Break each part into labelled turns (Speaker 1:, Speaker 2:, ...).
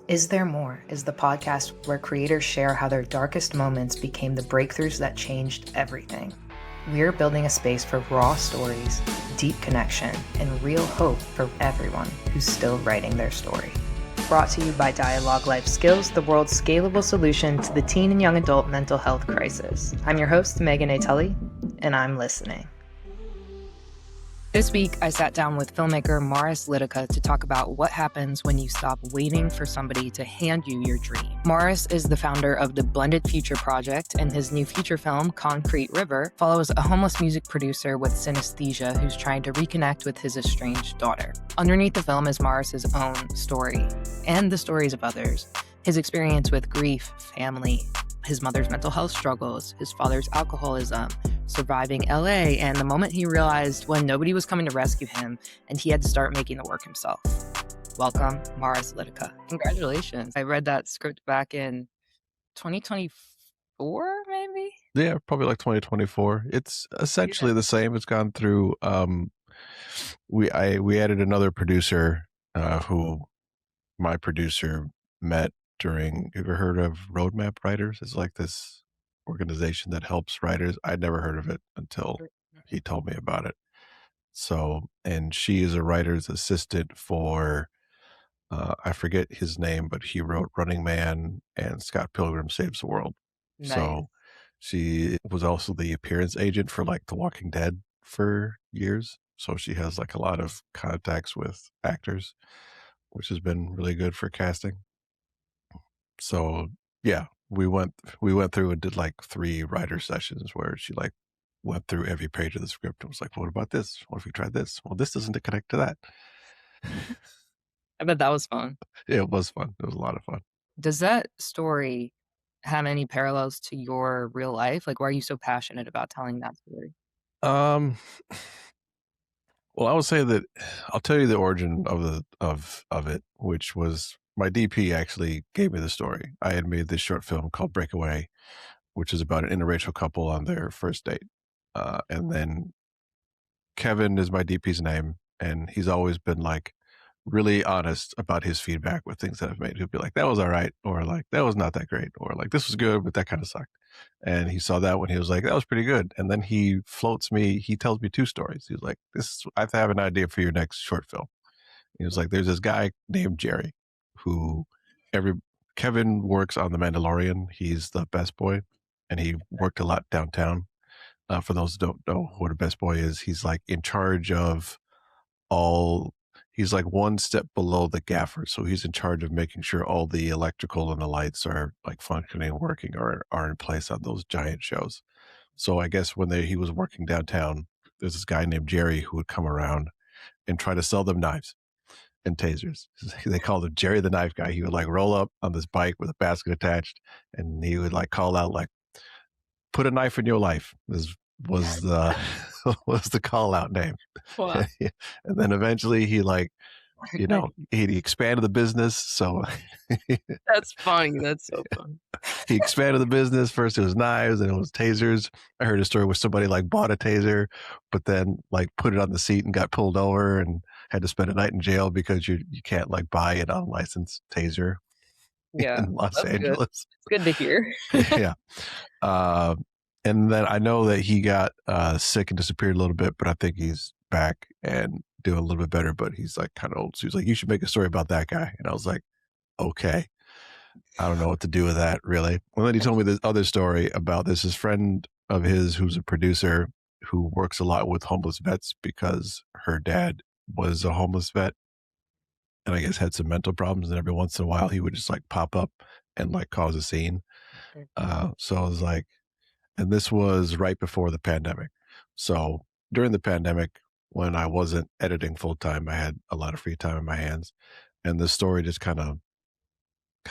Speaker 1: Is There More is the podcast where creators share how their darkest moments became the breakthroughs that changed everything. We're building a space for raw stories, deep connection, and real hope for everyone who's still writing their story. Brought to you by Dialogue Life Skills, the world's scalable solution to the teen and young adult mental health crisis. I'm your host, Megan A Tully, and I'm listening. This week, I sat down with filmmaker Maris Lidaka to talk about what happens when you stop waiting for somebody to hand you your dream. Maris is the founder of the Blended Future Project, and his new feature film, Concrete River, follows a homeless music producer with synesthesia who's trying to reconnect with his estranged daughter. Underneath the film is Maris's own story, and the stories of others. His experience with grief, family, his mother's mental health struggles, his father's alcoholism, surviving LA, and the moment he realized when nobody was coming to rescue him and he had to start making the work himself. Welcome, Maris Lidaka. Congratulations. I read that script back in 2024, maybe?
Speaker 2: Yeah, probably like 2024. It's essentially the same. It's gone through, we added another producer who my producer met during, have you ever heard of Roadmap Writers? It's like this organization that helps writers. I'd never heard of it until he told me about it. So, and she is a writer's assistant for, I forget his name, but he wrote Running Man and Scott Pilgrim Saves the World.
Speaker 1: Nice.
Speaker 2: So she was also the appearance agent for like The Walking Dead for years. So she has like a lot of contacts with actors, which has been really good for casting. So yeah, we went through and did like 3 writer sessions where she like went through every page of the script and was like, what about this? What if we tried this? Well, this doesn't connect to that.
Speaker 1: I bet that was fun.
Speaker 2: Yeah, it was fun. It was a lot of fun.
Speaker 1: Does that story have any parallels to your real life? Like, why are you so passionate about telling that story?
Speaker 2: Well, I would say that I'll tell you the origin of it, which was my DP actually gave me the story. I had made this short film called Breakaway, which is about an interracial couple on their first date. And then Kevin is my DP's name, and he's always been like really honest about his feedback with things that I've made. He'll be like, that was all right, or like, that was not that great, or like, this was good, but that kind of sucked. And he saw that when he was like, that was pretty good. And then he tells me 2 stories. He was like, I have an idea for your next short film. He was like, there's this guy named Jerry who Kevin works on The Mandalorian. He's the best boy, and he worked a lot downtown. For those who don't know what a best boy is, he's like in charge of he's like one step below the gaffer. So he's in charge of making sure all the electrical and the lights are like functioning and working or are in place on those giant shows. So I guess when he was working downtown, there's this guy named Jerry who would come around and try to sell them knives and tasers. They called him Jerry the Knife Guy. He would like roll up on this bike with a basket attached, and he would like call out like, put a knife in your life. This was the was the call out name.
Speaker 1: Wow.
Speaker 2: And then eventually he like, you know, he expanded the business. So
Speaker 1: That's funny. That's so fun.
Speaker 2: He expanded the business. First it was knives, and it was tasers. I heard a story where somebody like bought a taser, but then like put it on the seat and got pulled over and had to spend a night in jail because you can't like buy an unlicensed taser.
Speaker 1: Yeah,
Speaker 2: in Los Angeles.
Speaker 1: Good. It's good to hear.
Speaker 2: Yeah. And then I know that he got sick and disappeared a little bit, but I think he's back and doing a little bit better, but he's like kind of old. So he's like, you should make a story about that guy. And I was like, okay. I don't know what to do with that, really. And then he told me this other story about this friend of his who's a producer who works a lot with homeless vets because her dad was a homeless vet and I guess had some mental problems. And every once in a while, he would just like pop up and like cause a scene. So I was like, and this was right before the pandemic. So during the pandemic, when I wasn't editing full time, I had a lot of free time in my hands. And the story just kind of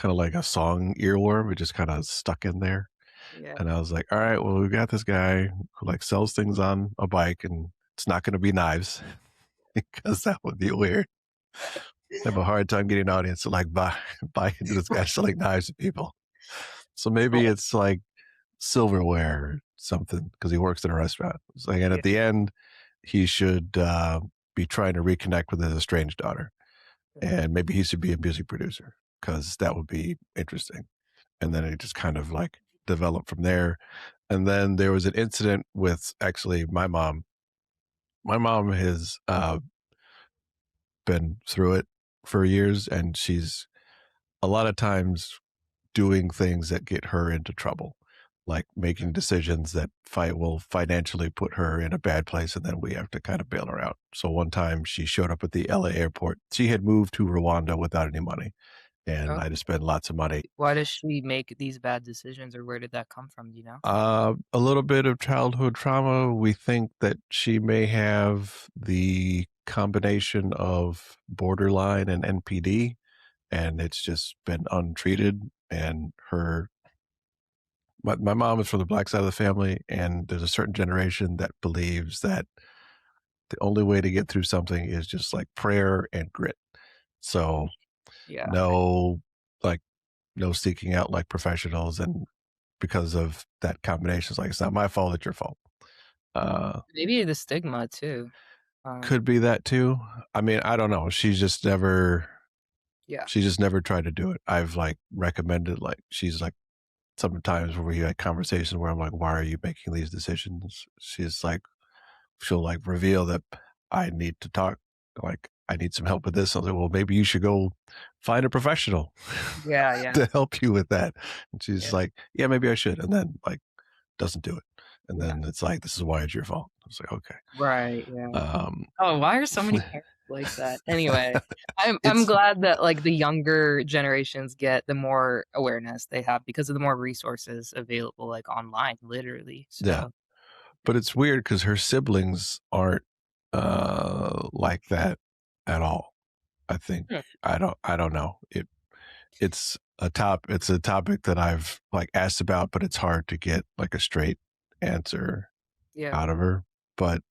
Speaker 2: like a song earworm. It just kind of stuck in there. Yeah. And I was like, all right, well, we've got this guy who like sells things on a bike, and it's not going to be knives because that would be weird. I have a hard time getting an audience to like buy into this guy selling knives to people. So maybe it's like silverware or something because he works in a restaurant. It's like, and at the end, he should be trying to reconnect with his estranged daughter, and maybe he should be a music producer. because that would be interesting. And then it just kind of like developed from there. And then there was an incident with actually my mom. My mom has been through it for years, and she's a lot of times doing things that get her into trouble, like making decisions that fight will financially put her in a bad place, and then we have to kind of bail her out. So one time she showed up at the LA airport. She had moved to Rwanda without any money, and
Speaker 1: Oh,
Speaker 2: I had to spend lots of money.
Speaker 1: why does she make these bad decisions, or where did that come from, do you know?
Speaker 2: A little bit of childhood trauma. We think that she may have the combination of borderline and NPD, and it's just been untreated. And my mom is from the black side of the family, and there's a certain generation that believes that the only way to get through something is just like prayer and grit. So
Speaker 1: Yeah.
Speaker 2: no, like no seeking out like professionals, and because of that combination, it's like it's not my fault, it's your fault. Uh,
Speaker 1: Maybe the stigma too.
Speaker 2: could be that too. I mean, I don't know.
Speaker 1: Yeah.
Speaker 2: She just never tried to do it. I've like recommended, like she's like sometimes where we had conversations where I'm like, why are you making these decisions? She's like, she'll like reveal that I need to talk, like I need some help with this. I was like, well, maybe you should go find a professional
Speaker 1: Yeah, yeah,
Speaker 2: to help you with that. And she's
Speaker 1: yeah,
Speaker 2: like, yeah, maybe I should. And then like doesn't do it. And
Speaker 1: yeah.
Speaker 2: then it's like, this is why it's your fault. I was like, okay.
Speaker 1: Right, yeah.
Speaker 2: Um,
Speaker 1: Oh, why are so many parents like that? Anyway, I'm
Speaker 2: it's
Speaker 1: glad that, like, the younger generations get the more awareness they have because of the more resources available, like, online, literally,
Speaker 2: yeah,
Speaker 1: so
Speaker 2: but it's weird because her siblings aren't like that at all. I think
Speaker 1: Hmm,
Speaker 2: I don't know. It's a topic that I've like asked about, but it's hard to get like a straight answer
Speaker 1: yeah,
Speaker 2: out of her. But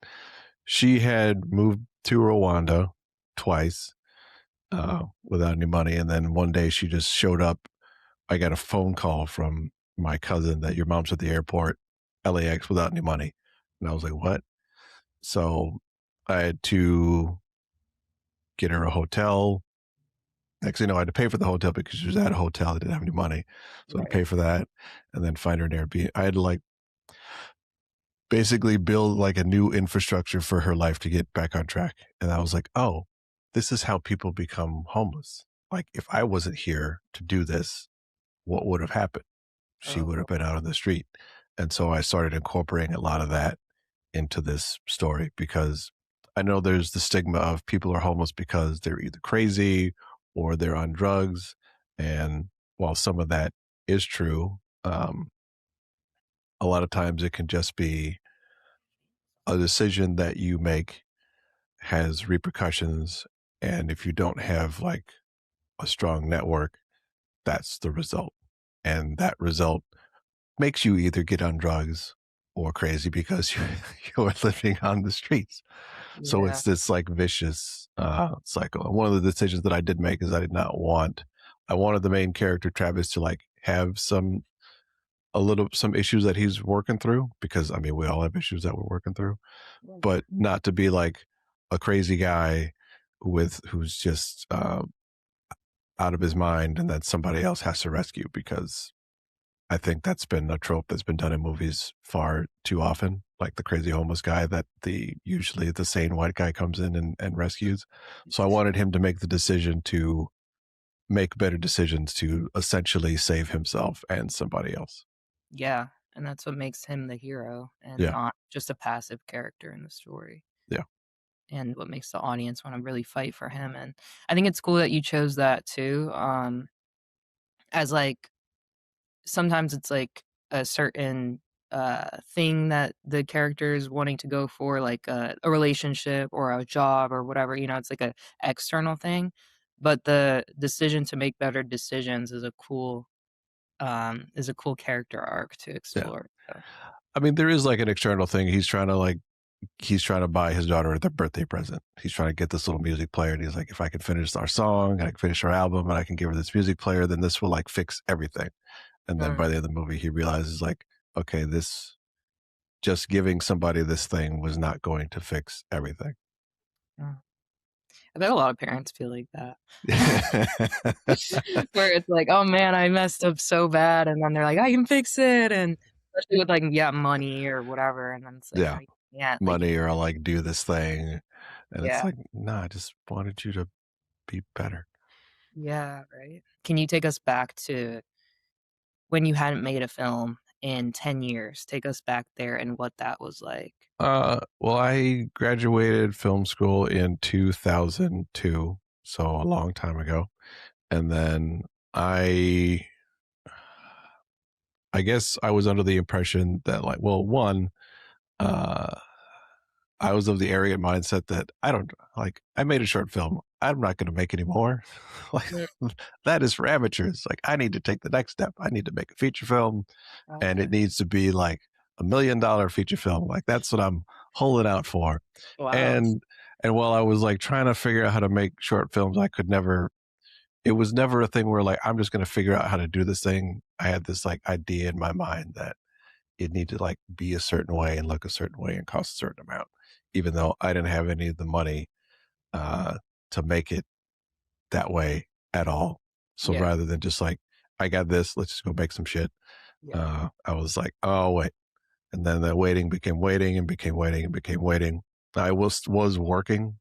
Speaker 2: she had moved to Rwanda twice without any money, and then one day she just showed up. I got a phone call from my cousin that your mom's at the airport, LAX, without any money, and I was like, "What?" So I had to get her a hotel. Actually, no, I had to pay for the hotel because she was at a hotel that didn't have any money. So I had to
Speaker 1: right.
Speaker 2: pay for that and then find her an Airbnb. I had to like basically build like a new infrastructure for her life to get back on track. And I was like, oh, this is how people become homeless. Like if I wasn't here to do this, what would have happened? She would have
Speaker 1: Oh,
Speaker 2: been out on the street. And so I started incorporating a lot of that into this story because I know there's the stigma of people are homeless because they're either crazy or they're on drugs. And while some of that is true, a lot of times it can just be a decision that you make has repercussions. And if you don't have like a strong network, that's the result. And that result makes you either get on drugs or crazy because you're living on the streets. So
Speaker 1: yeah,
Speaker 2: it's this like vicious cycle. And one of the decisions that I did make is I wanted the main character Travis to like have some issues that he's working through because I mean we all have issues that we're working through,
Speaker 1: right.
Speaker 2: but not to be like a crazy guy who's just out of his mind and that somebody else has to rescue because I think that's been a trope that's been done in movies far too often, like the crazy homeless guy that the usually the sane white guy comes in and rescues. So I wanted him to make the decision to make better decisions to essentially save himself and somebody else.
Speaker 1: Yeah, and that's what makes him the hero and
Speaker 2: Yeah.
Speaker 1: not just a passive character in the story,
Speaker 2: Yeah.
Speaker 1: and what makes the audience wanna really fight for him, and I think it's cool that you chose that too, as, like sometimes it's, like, a certain, thing that the character is wanting to go for, like a relationship or a job or whatever, it's like a external thing, but the decision to make better decisions is a cool character arc to
Speaker 2: Yeah.
Speaker 1: explore, so
Speaker 2: I mean, there is like an external thing. He's trying to buy his daughter their birthday present. He's trying to get this little music player, and he's like, if I can finish our song and I can finish our album and I can give her this music player, then this will like fix everything. And then by
Speaker 1: Mm,
Speaker 2: the end of the movie, he realizes like, okay, this just giving somebody this thing was not going to fix everything.
Speaker 1: mm. I bet a lot of parents feel like that. Where it's like, "Oh, man, I messed up so bad," and then they're like, "I can fix it," and especially with, like, yeah, money or whatever, and then it's like, "No,
Speaker 2: Yeah,
Speaker 1: you can't," like
Speaker 2: money or I'll like do this thing, and it's
Speaker 1: yeah,
Speaker 2: like, nah, I just wanted you to be better.
Speaker 1: yeah, right? Can you take us back to when you hadn't made a film in 10 years? Take us back there and what that was like.
Speaker 2: Well, I graduated film school in 2002, so a long time ago. And then I I guess I was under the impression that like, well, one, uh I was of the arrogant mindset that I don't like I made a short film. I'm not going to make any more. Like
Speaker 1: Mm,
Speaker 2: that is for amateurs. Like I need to take the next step. I need to make a feature film and it
Speaker 1: okay.
Speaker 2: needs to be like $1 million feature film. Like that's what I'm holding out for.
Speaker 1: Wow.
Speaker 2: And while I was like trying to figure out how to make short films, I could never it was never a thing where like I'm just going to figure out how to do this thing. I had this like idea in my mind that it needed to like be a certain way and look a certain way and cost a certain amount, even though I didn't have any of the money uh, to make it that way at all. So
Speaker 1: Yeah,
Speaker 2: rather than just like, I got this, let's just go make some shit.
Speaker 1: yeah.
Speaker 2: I was like, oh wait, and then the waiting became waiting and became waiting and became waiting. I was working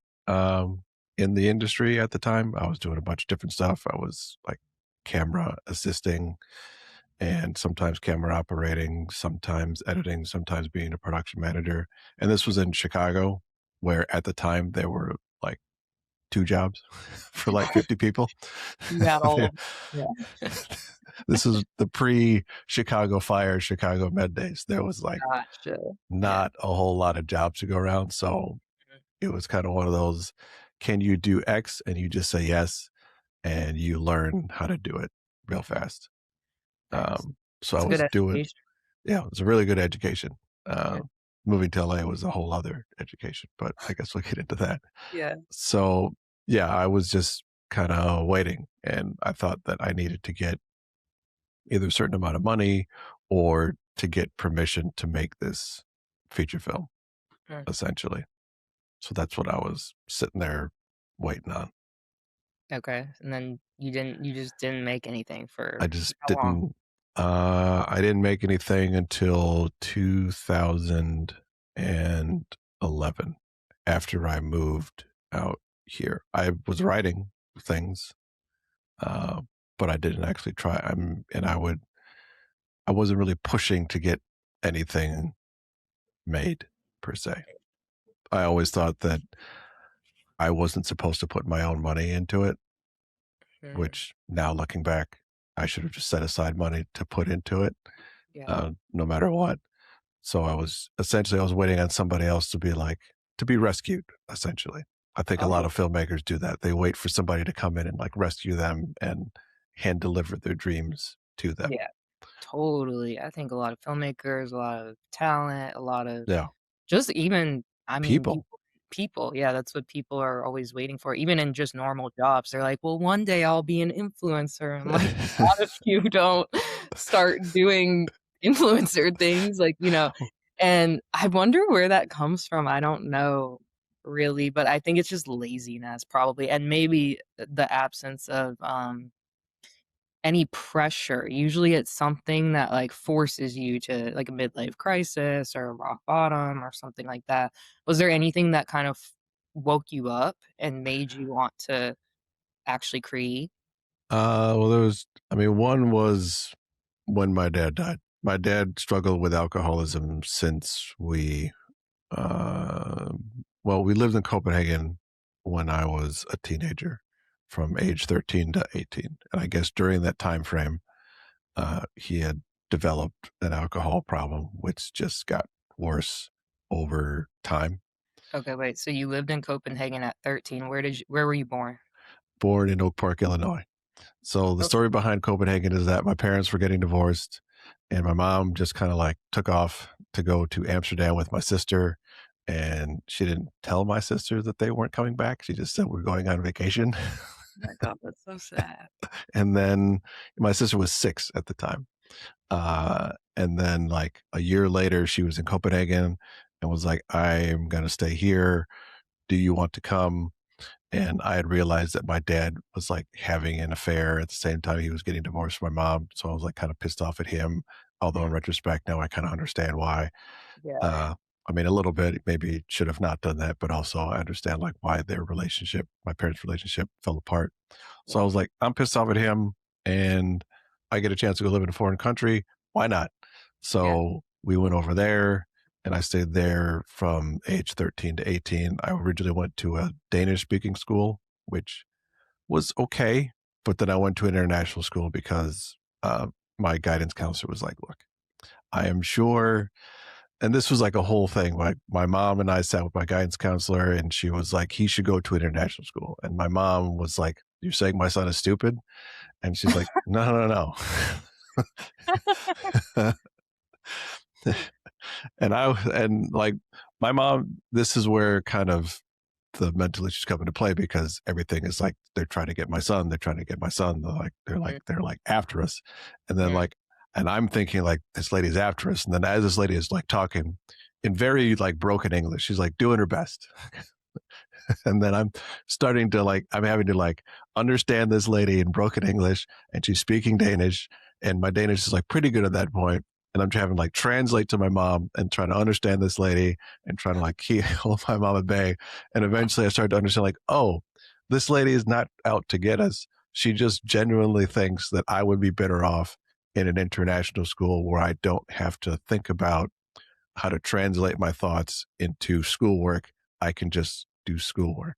Speaker 2: in the industry at the time. I was doing a bunch of different stuff. I was like camera assisting and sometimes camera operating, sometimes editing, sometimes being a production manager. And this was in Chicago, where at the time there were like two jobs for like 50 people.
Speaker 1: You had all of yeah,
Speaker 2: This is the pre Chicago fire, Chicago med days. There was like
Speaker 1: gotcha. Yeah.
Speaker 2: not a whole lot of jobs to go around. So it was kind of one of those, can you do X? And you just say yes, and you learn how to do it real fast.
Speaker 1: Nice.
Speaker 2: So I
Speaker 1: That's a good
Speaker 2: was doing,
Speaker 1: education.
Speaker 2: yeah, it was a really good education.
Speaker 1: Yeah.
Speaker 2: Uh, moving to LA was a whole other education, but I guess we'll get into that.
Speaker 1: Yeah.
Speaker 2: So yeah, I was just kind of waiting, and I thought that I needed to get either a certain amount of money or to get permission to make this feature film,
Speaker 1: Mm,
Speaker 2: essentially. So that's what I was sitting there waiting on.
Speaker 1: okay, and then you just didn't make anything
Speaker 2: I
Speaker 1: for
Speaker 2: just
Speaker 1: how long?
Speaker 2: I didn't make anything until 2011 after I moved out here. I was writing things, uh, but I didn't actually try. I wasn't really pushing to get anything made per se. I always thought that I wasn't supposed to put my own money into it,
Speaker 1: Mhm.
Speaker 2: which now looking back, I should have just set aside money to put into it,
Speaker 1: Yeah.
Speaker 2: no matter what. So I was waiting on somebody else to be like, to be rescued, essentially. I think a lot
Speaker 1: Oh,
Speaker 2: of filmmakers do that. They wait for somebody to come in and like rescue them and hand deliver their dreams to them.
Speaker 1: yeah, totally. I think a lot of filmmakers, a lot of talent, a lot of
Speaker 2: Yeah.
Speaker 1: just even I mean,
Speaker 2: People.
Speaker 1: people, yeah, that's what people are always waiting for, even in just normal jobs. They're like, "Well, one day I'll be an influencer." I'm like, "Not if you don't start doing influencer things," like, and I wonder where that comes from. I don't know really, but I think it's just laziness probably, and maybe the absence of, any pressure. Usually it's something that, like, forces you to like, a midlife crisis or a rock bottom or something like that. Was there anything that kind of woke you up and made you want to actually create?
Speaker 2: Well, I mean, one was when my dad died. My dad struggled with alcoholism since uh, we lived in Copenhagen when I was a teenager from age 13 to 18. And I guess during that time frame, he had developed an alcohol problem, which just got worse over time.
Speaker 1: Okay, wait, so you lived in Copenhagen at 13. Where were you born?
Speaker 2: Born in Oak Park, Illinois. So the
Speaker 1: Oh,
Speaker 2: story behind Copenhagen is that my parents were getting divorced, and my mom just kind of like took off to go to Amsterdam with my sister. And she didn't tell my sister that they weren't coming back. She just said we're going on vacation.
Speaker 1: my god, that's so sad.
Speaker 2: And then my sister was 6 at the time. And then like a year later, she was in Copenhagen and was like, I'm going to stay here. Do you want to come? And I had realized that my dad was like having an affair at the same time he was getting divorced from my mom. So I was like kind of pissed off at him. Although in retrospect, now I kind of understand why.
Speaker 1: Yeah.
Speaker 2: Uh, I mean, a little bit, maybe should have not done that, but also I understand like why their relationship, my parents' relationship fell apart. So I
Speaker 1: Yeah.
Speaker 2: was like, I'm pissed off at him and I get a chance to go live in a foreign country. Why not?
Speaker 1: Yeah.
Speaker 2: So we went over there and I stayed there from age 13 to 18. I originally went to a Danish speaking school, which was okay. But then I went to an international school because my guidance counselor was like, look, I am sure. And this was like a whole thing. Like my mom and I sat with my guidance counselor and she was like, he should go to an international school. And my mom was like, you're saying my son is stupid? And she's like, no, no, no. And like my mom, this is where kind of the mental issues come into play because everything is like they're trying to get my son, they're trying to get my son. They're like after us. And then
Speaker 1: Mhm.
Speaker 2: like and I'm thinking like this lady's after us. And then as this lady is like talking in very like broken English, she's like doing her best. And then I'm having to like understand this lady in broken English and she's speaking Danish and my Danish is like pretty good at that point. And I'm having to like translate to my mom and trying to understand this lady and trying to like hold my mom at bay. And eventually I started to understand like, oh, this lady is not out to get us. She just genuinely thinks that I would be better off in an international school where I don't have to think about how to translate my thoughts into schoolwork. I can just do schoolwork.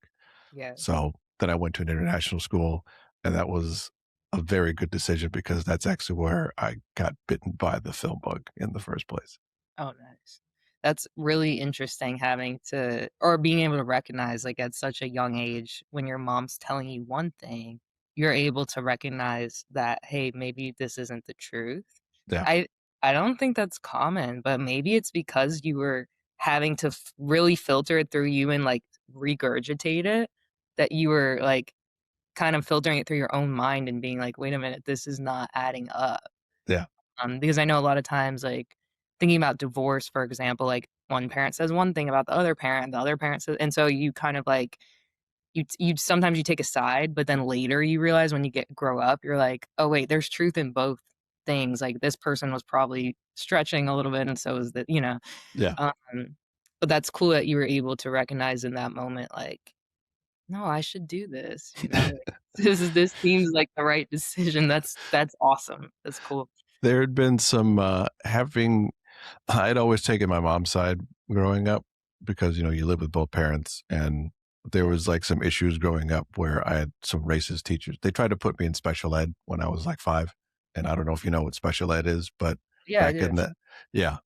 Speaker 1: Yes.
Speaker 2: So then I went to an international school, and that was a very good decision because that's actually where I got bitten by the film bug in the first place.
Speaker 1: Oh, nice. That's really interesting having to or being able to recognize, like, at such a young age when your mom's telling you one thing, you're able to recognize that, "Hey, maybe this isn't the truth."
Speaker 2: Yeah,
Speaker 1: I I don't think that's common, but maybe it's because you were having to really filter it through you and, like, regurgitate it, that you were, like, kind of filtering it through your own mind and being like, "Wait a minute, this is not adding up."
Speaker 2: yeah,
Speaker 1: Because I know a lot of times, like, thinking about divorce, for example, like, one parent says one thing about the other parent says and so you kind of, like you sometimes you take a side, but then later you realize when you grow up, you're like, "Oh, wait, there's truth in both things." Like, this person was probably stretching a little bit, and so is the
Speaker 2: yeah.
Speaker 1: um, but that's cool that you were able to recognize in that moment, like, "No, I should do this," you know? Like, this seems like the right decision. That's awesome. That's cool.
Speaker 2: There had been some having I'd always taken my mom's side growing up because you live with both parents and there
Speaker 1: Yeah.
Speaker 2: was like some issues growing up where I had some racist teachers. They tried to put me in special ed when I was like 5, and I don't know if you know what special ed is, but
Speaker 1: Yeah, I
Speaker 2: back
Speaker 1: do.
Speaker 2: in the yeah,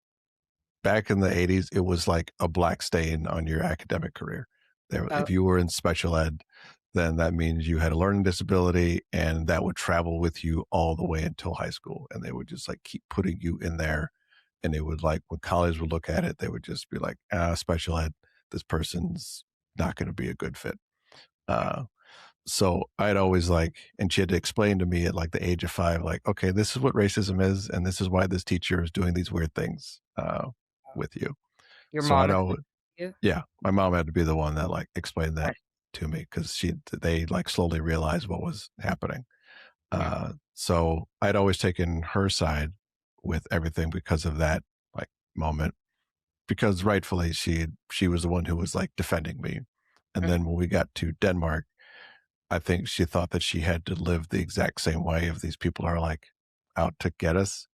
Speaker 2: back in the 80s, it was like a black stain on your academic career.
Speaker 1: Oh,
Speaker 2: If you were in special ed, then that means you had a learning disability and that would travel with you all the way until high school. And they would just like keep putting you in there. And they would like, when college would look at it, they would just be like, special ed, this person's not going to be a good fit.
Speaker 1: oh,
Speaker 2: Uh, so I'd always like, and she had to explain to me at like the age of 5, like, okay, this is what racism is, and this is why this teacher is doing these weird things
Speaker 1: oh.
Speaker 2: with you.
Speaker 1: Your
Speaker 2: So
Speaker 1: mom
Speaker 2: I'd
Speaker 1: explained
Speaker 2: always,
Speaker 1: to you?
Speaker 2: yeah, my mom had to be the one that like explained that
Speaker 1: Right.
Speaker 2: to me because they like slowly realized what was happening.
Speaker 1: Mhm,
Speaker 2: So I'd always taken her side with everything because of that like moment because rightfully she was the one who was like defending me. And
Speaker 1: mhm.
Speaker 2: then when we got to Denmark, I think she thought that she had to live the exact same way if these people are like out to get us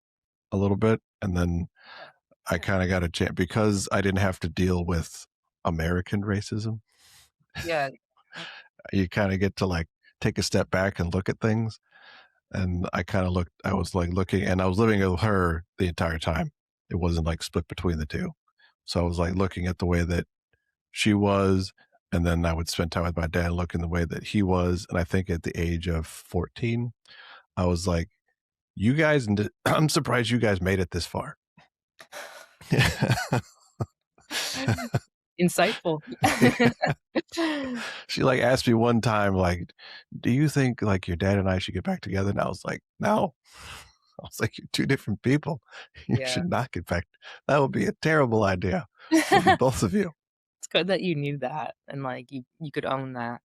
Speaker 2: a little bit. And then I
Speaker 1: Yeah.
Speaker 2: kind of got a chance because I didn't have to deal with American racism.
Speaker 1: Yeah. Uh,
Speaker 2: You kind of get to like take a step back and look at things. And I was like looking, and I was living with her the entire time. It wasn't like split between the two. So I was like looking at the way that she was, and then I would spend time with my dad looking the way that he was. And I think at the age of 14, I was like, you guys, I'm surprised you guys made it this far.
Speaker 1: Insightful.
Speaker 2: She like asked me one time, like, do you think like your dad and I should get back together? And I was like, no. I was like, you're two different people. You
Speaker 1: Yeah.
Speaker 2: should not get back. That would be a terrible idea for the both of you.
Speaker 1: It's good that you knew that and, like, you could own that.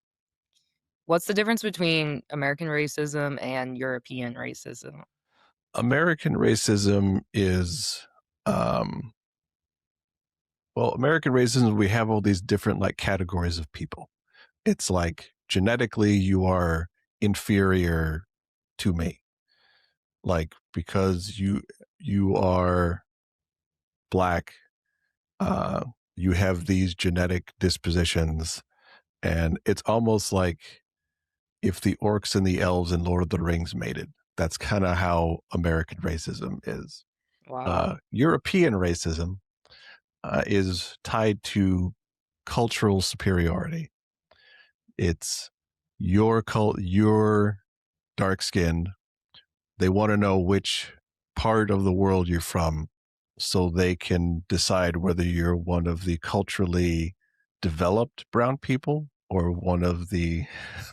Speaker 1: What's the difference between American racism and European racism?
Speaker 2: American racism is, um, well, American racism, we have all these different like categories of people. It's like genetically you are inferior to me, like because you are black, uh, you have these genetic dispositions, and it's almost like if the orcs and the elves in Lord of the Rings mated. That's kind of how American racism is.
Speaker 1: Wow.
Speaker 2: European racism is tied to cultural superiority. It's your dark skinned. They want to know which part of the world you're from so they can decide whether you're one of the culturally developed brown people or one of the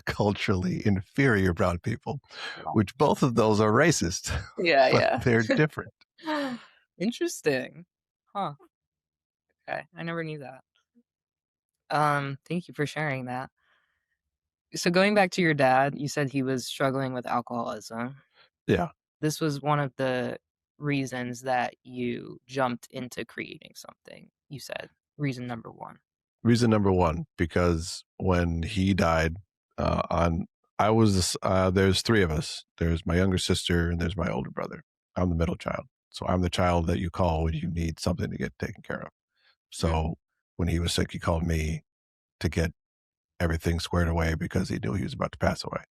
Speaker 2: culturally inferior brown people,
Speaker 1: Wow.
Speaker 2: which both of those are racist,
Speaker 1: Yeah,
Speaker 2: but
Speaker 1: yeah.
Speaker 2: they're different.
Speaker 1: Interesting. Huh. Okay. I never knew that. Thank you for sharing that. So going back to your dad, you said he was struggling with alcoholism.
Speaker 2: Yeah.
Speaker 1: This was one of the reasons that you jumped into creating something. You said reason number 1.
Speaker 2: Reason number one, because when he died, on I was there's three of us. There's my younger sister and there's my older brother. I'm the middle child, so I'm the child that you call when you need something to get taken care of.
Speaker 1: Mm,
Speaker 2: So when he was sick, he called me to get everything squared away because he knew he was about to pass away.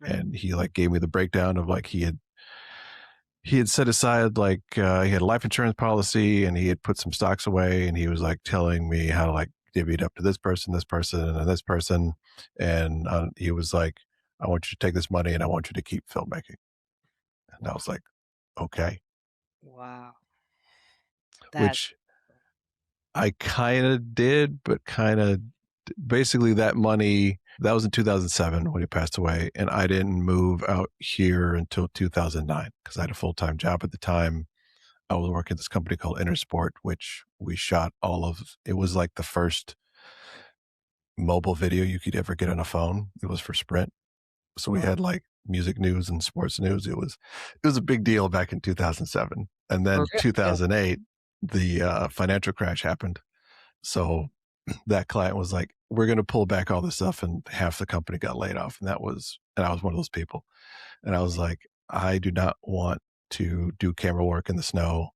Speaker 1: mm.
Speaker 2: And he like gave me the breakdown of like he had set aside like he had a life insurance policy and he had put some stocks away and he was like telling me how to like divvy it up to this person, and this person. And he was like, I want you to take this money and I want you to keep filmmaking. And I
Speaker 1: Wow.
Speaker 2: was like, okay.
Speaker 1: Wow. That's
Speaker 2: Which I kind of did, but kind of basically that money that was in 2007 when he passed away. And I didn't move out here until 2009 because I had a full-time job at the time. I was working at this company called Intersport, which we shot all of. It was like the first mobile video you could ever get on a phone. It was for Sprint, so we
Speaker 1: wow.
Speaker 2: had like music news and sports news. It was a big deal back in 2007, and
Speaker 1: For
Speaker 2: then
Speaker 1: real. Yeah.
Speaker 2: 2008, the financial crash happened. So that client was like, "We're going to pull back all this stuff," and half the company got laid off, and I was one of those people, and I was like, I do not want to do camera work in the snow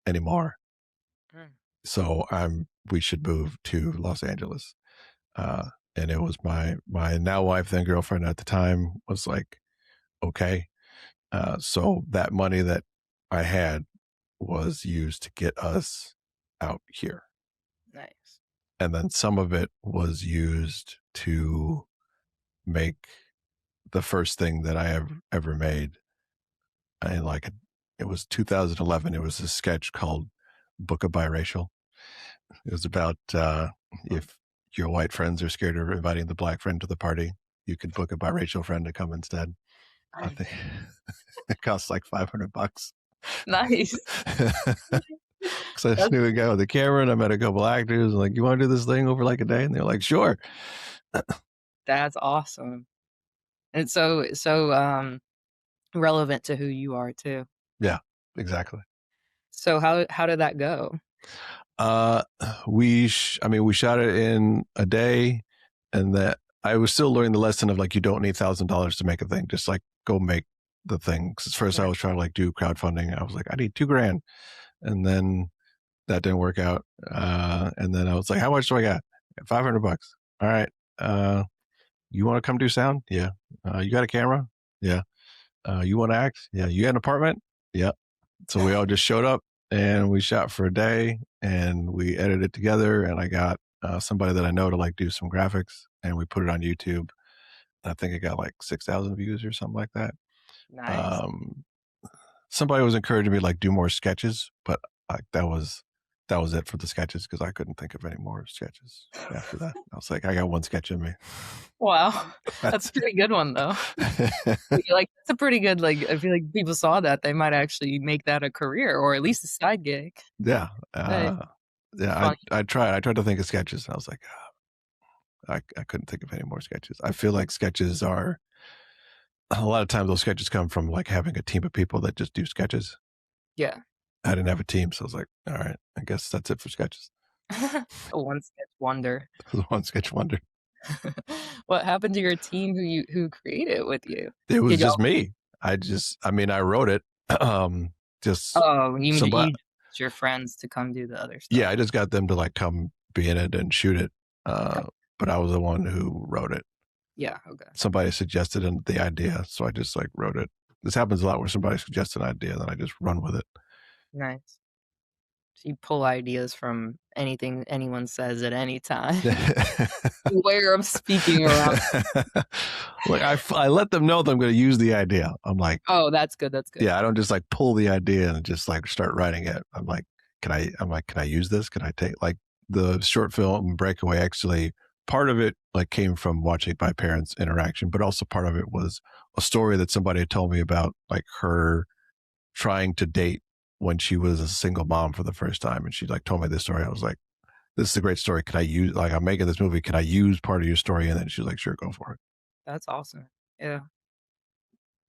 Speaker 2: anymore.
Speaker 1: Mm,
Speaker 2: So we should move to Los Angeles. Uh, and it was my now wife, then girlfriend at the time was like, okay. So that money that I had was used to get us out here.
Speaker 1: nice.
Speaker 2: And then some of it was used to make the first thing that I ever made. And like it was 2011. It was a sketch called Book of Biracial. It was about if your white friends are scared of inviting the black friend to the party, you could book a biracial friend to come instead. I think it costs like $500.
Speaker 1: Nice.
Speaker 2: Because I just
Speaker 1: That's
Speaker 2: knew a guy with a camera and I met a couple actors. Like, you want to do this thing over like a day? And they're like, sure.
Speaker 1: that's awesome. And relevant to who you are too.
Speaker 2: Yeah, exactly.
Speaker 1: So how did that go?
Speaker 2: Uh, we shot it in a day, and that I was still learning the lesson of like, you don't need $1,000 to make a thing. Just like go make the thing. Because first I
Speaker 1: Right.
Speaker 2: was trying to like do crowdfunding. I was like, I need $2,000. And then that didn't work out. And then I was like, how much do I got? $500. All right. You want to come do sound? Yeah. You got a camera? Yeah. You want to act? Yeah. You got an apartment? Yeah. So we all just showed up and we shot for a day and we edited it together. And I got somebody that I know to like do some graphics and we put it on YouTube. I think it got like 6,000 views or something like that.
Speaker 1: Nice.
Speaker 2: Um, Somebody was encouraging me to like do more sketches, but like that was it for the sketches because I couldn't think of any more sketches after that. I was like, I got one sketch in me.
Speaker 1: Wow. That's
Speaker 2: That's
Speaker 1: a pretty good one though.
Speaker 2: it.
Speaker 1: Like that's a pretty good like I feel like people saw that they might actually make that a career or at least a side gig.
Speaker 2: Yeah.
Speaker 1: Hey,
Speaker 2: Yeah.
Speaker 1: funny.
Speaker 2: I tried to think of sketches and I was like, I couldn't think of any more sketches. I feel like sketches are a lot of times those sketches come from like having a team of people that just do sketches.
Speaker 1: Yeah.
Speaker 2: I didn't have a team, so I was like, all right, I guess that's it for sketches.
Speaker 1: A one sketch wonder.
Speaker 2: One sketch wonder.
Speaker 1: What happened to your team who created with you?
Speaker 2: It was
Speaker 1: Did
Speaker 2: just
Speaker 1: y'all
Speaker 2: me. I mean, I wrote it. Just
Speaker 1: Oh,
Speaker 2: somebody.
Speaker 1: you got your friends to come do the other
Speaker 2: Yeah,
Speaker 1: stuff.
Speaker 2: I just got them to like come be in it and shoot it.
Speaker 1: Okay.
Speaker 2: But I was the one who wrote it.
Speaker 1: Yeah, okay.
Speaker 2: Somebody suggested the idea, so I just like wrote it. This happens a lot where somebody suggests an idea, then I just run with it.
Speaker 1: Nice. So you pull ideas from anything anyone says at any time. Aware of speaking around.
Speaker 2: Like I let them know that I'm going to use the idea. I'm like,
Speaker 1: Oh, that's good, that's good.
Speaker 2: yeah, I don't just like pull the idea and just like start writing it. I'm like, can I use this? Can I take like the short film Breakaway? Actually, part of it like came from watching my parents' interaction, but also part of it was a story that somebody had told me about, like her trying to date when she was a single mom for the first time, and she like told me this story. I was like, this is a great story. Can I use, like, I'm making this movie, can I use part of your story? And then she's like, sure, go for it.
Speaker 1: That's awesome. Yeah.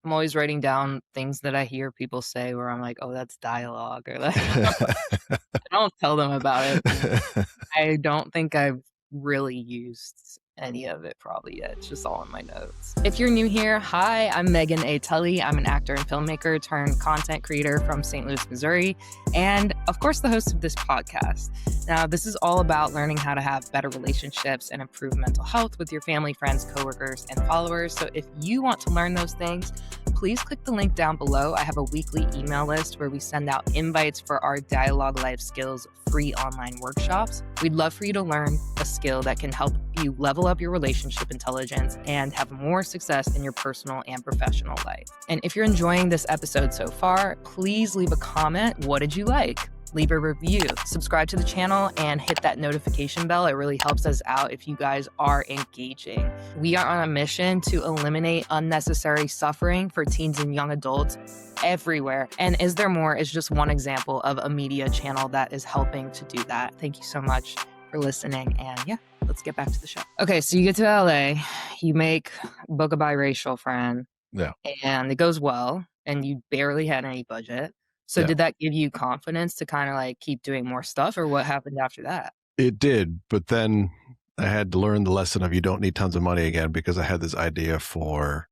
Speaker 1: I'm always writing down things that I hear people say where I'm like, "Oh, that's dialogue," or like I don't tell them about it. I don't think I've really used any of it probably yet. It's just all in my notes. If you're new here, hi, I'm Megan A Tully. I'm an actor and filmmaker turned content creator from St. Louis, Missouri, and of course, the host of this podcast. Now, this is all about learning how to have better relationships and improve mental health with your family, friends, coworkers, and followers. So if you want to learn those things, please click the link down below. I have a weekly email list where we send out invites for our Dialogue Life Skills free online workshops. We'd love for you to learn a skill that can help you level up your relationship intelligence and have more success in your personal and professional life. And if you're enjoying this episode so far, please leave a comment. What did you like? Leave a review, subscribe to the channel, and hit that notification bell. It really helps us out if you guys are engaging. We are on a mission to eliminate unnecessary suffering for teens and young adults everywhere. And Is There More is just one example of a media channel that is helping to do that. Thank you so much for listening. And yeah, let's get back to the show. Okay, so you get to LA, you book a biracial friend.
Speaker 2: Yeah.
Speaker 1: And it goes well, and you barely had any budget. So
Speaker 2: Yeah.
Speaker 1: did that give you confidence to kind of like keep doing more stuff, or what happened after that?
Speaker 2: It did, but then I had to learn the lesson of you don't need tons of money again, because I had this idea for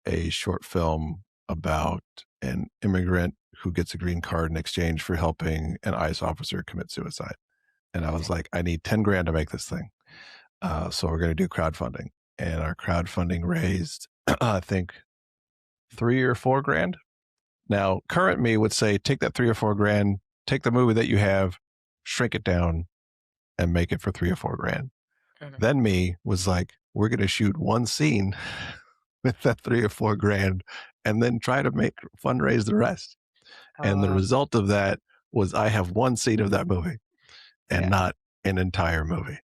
Speaker 2: a short film about an immigrant who gets a green card in exchange for helping an ICE officer commit suicide. And I was like, I need 10 grand to make this thing. So we're going to do crowdfunding. And our crowdfunding raised, I think, 3 or 4 grand. Now, current me would say, take that 3 or 4 grand, take the movie that you have, shrink it down, and make it for 3 or 4 grand.
Speaker 1: Mhm.
Speaker 2: Then me was like, we're going to shoot one scene with that 3 or 4 grand, and then try to fundraise the rest. And the
Speaker 1: Uh,
Speaker 2: result of that was I have one scene of that movie and
Speaker 1: yeah.
Speaker 2: not an entire movie.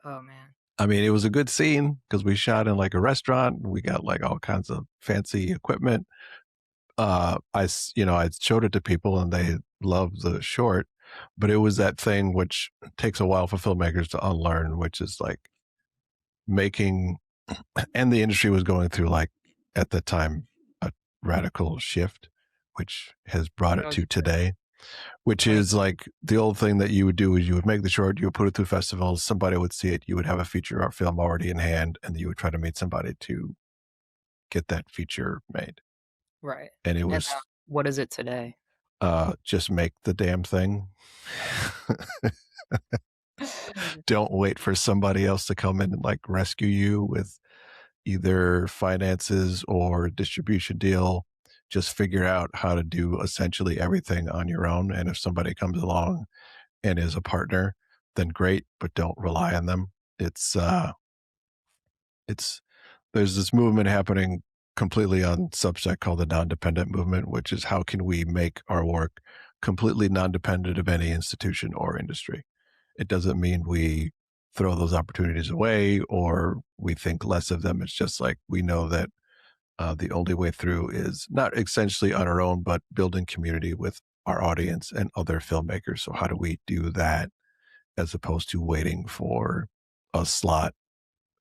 Speaker 1: Oh man.
Speaker 2: I mean, it was a good scene because we shot in like a restaurant. And we got like all kinds of fancy equipment. I showed it to people and they loved the short, but it was that thing which takes a while for filmmakers to unlearn, which is like making, and the industry was going through like at the time a radical shift, which has brought it to today, which
Speaker 1: Right.
Speaker 2: is like the old thing that you would do is you would make the short, you would put it through festivals, somebody would see it, you would have a feature art film already in hand, and you would try to meet somebody to get that feature made.
Speaker 1: Right.
Speaker 2: And it
Speaker 1: And
Speaker 2: was
Speaker 1: what is it today?
Speaker 2: just make the damn thing. Don't wait for somebody else to come in and like rescue you with either finances or distribution deal. Just figure out how to do essentially everything on your own. And if somebody comes along and is a partner, then great, but don't rely on them. It's there's this movement happening completely on Substack called the non-dependent movement, which is how can we make our work completely non-dependent of any institution or industry. It doesn't mean we throw those opportunities away or we think less of them. It's just like we know that the only way through is not essentially on our own, but building community with our audience and other filmmakers. So how do we do that as opposed to waiting for a slot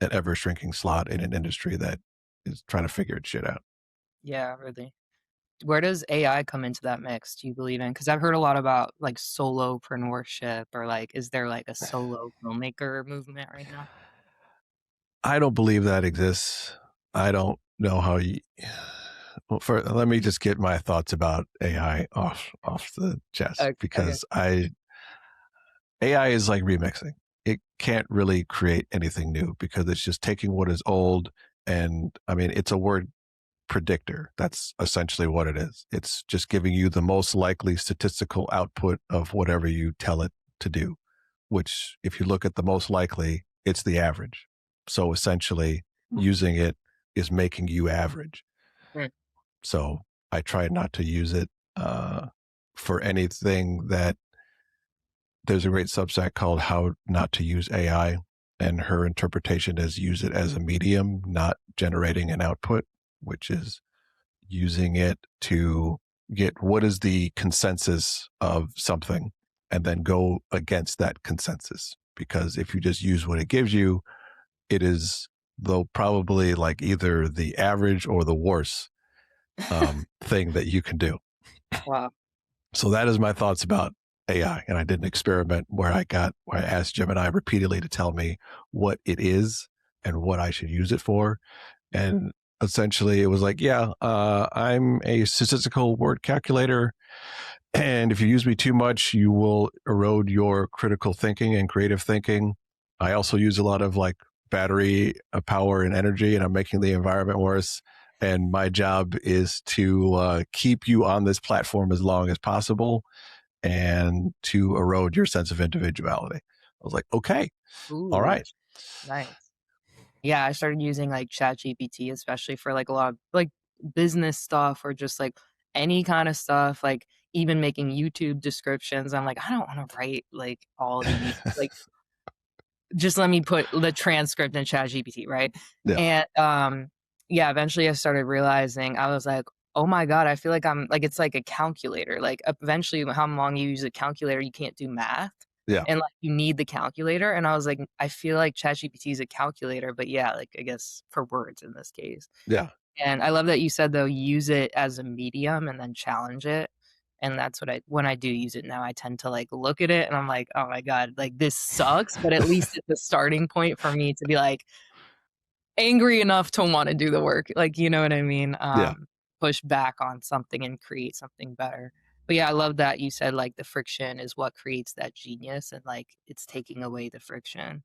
Speaker 2: an ever shrinking slot in an industry that is trying to figure its shit out.
Speaker 1: Yeah, really. Where does AI come into that mix, do you believe in? Because I've heard a lot about, like, solopreneurship or, like, is there, like, a solo filmmaker movement right now?
Speaker 2: I don't believe that exists. I don't know how you. Well, let me just get my thoughts about AI off the chest,
Speaker 1: Okay.
Speaker 2: because AI is like remixing. It can't really create anything new because it's just taking what is old, and I mean, it's a word predictor. That's essentially what it is. It's just giving you the most likely statistical output of whatever you tell it to do, which, if you look at the most likely, it's the average. So essentially, using it is making you average.
Speaker 1: Mm.
Speaker 2: So I try not to use it for anything that. There's a great Substack called How Not to Use AI, and her interpretation is use it as a medium, not generating an output, which is using it to get what is the consensus of something and then go against that consensus. Because if you just use what it gives you, it is, though, probably like either the average or the worst thing that you can do.
Speaker 1: Wow.
Speaker 2: So that is my thoughts about AI. And I did an experiment where I asked Gemini repeatedly to tell me what it is and what I should use it for. And essentially it was like, yeah, I'm a statistical word calculator. And if you use me too much, you will erode your critical thinking and creative thinking. I also use a lot of like battery power and energy, and I'm making the environment worse. And my job is to keep you on this platform as long as possible and to erode your sense of individuality. I was like, okay, all
Speaker 1: Ooh,
Speaker 2: right.
Speaker 1: nice. Yeah, I started using, like, ChatGPT, especially for, like, a lot of, like, business stuff or just, like, any kinda stuff, like, even making YouTube descriptions. I'm like, "I don't wanna write, like, all these, like, just let me put the transcript in ChatGPT," right?
Speaker 2: Yeah,
Speaker 1: And, yeah, eventually I started realizing, I was like, "Oh my god, I feel like I'm" like, it's like a calculator, like, eventually, how long you use a calculator, you can't do math,
Speaker 2: yeah,
Speaker 1: and, like, you need the calculator, and I was like, "I feel like ChatGPT is a calculator," but yeah, like, I guess for words in this case.
Speaker 2: yeah,
Speaker 1: And I love that you said, though, use it as a medium and then challenge it, and that's what I when I do use it now, I tend to, like, look at it and I'm like, "Oh my god, like, this sucks," but at least it's a starting point for me to be, like, angry enough to wanna do the work, like, you know what I mean?
Speaker 2: yeah.
Speaker 1: Push back on something and create something better. But yeah, I love that you said, like, the friction is what creates that genius and, like, it's taking away the friction.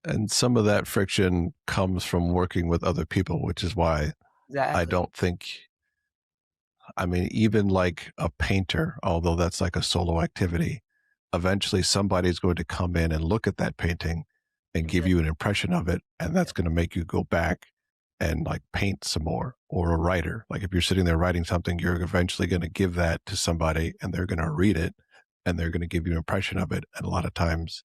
Speaker 2: And some of that friction comes from working with other people, which is why I
Speaker 1: Exactly.
Speaker 2: don't think, I mean, even like a painter, although that's like a solo activity, eventually somebody's going to come in and look at that painting and
Speaker 1: And be
Speaker 2: give
Speaker 1: like,
Speaker 2: you an impression of it. And
Speaker 1: "Yeah,
Speaker 2: that's going to make you go back and like paint some more. Or a writer. Like if you're sitting there writing something, you're eventually going to give that to somebody and they're going to read it and they're going to give you an impression of it. And a lot of times,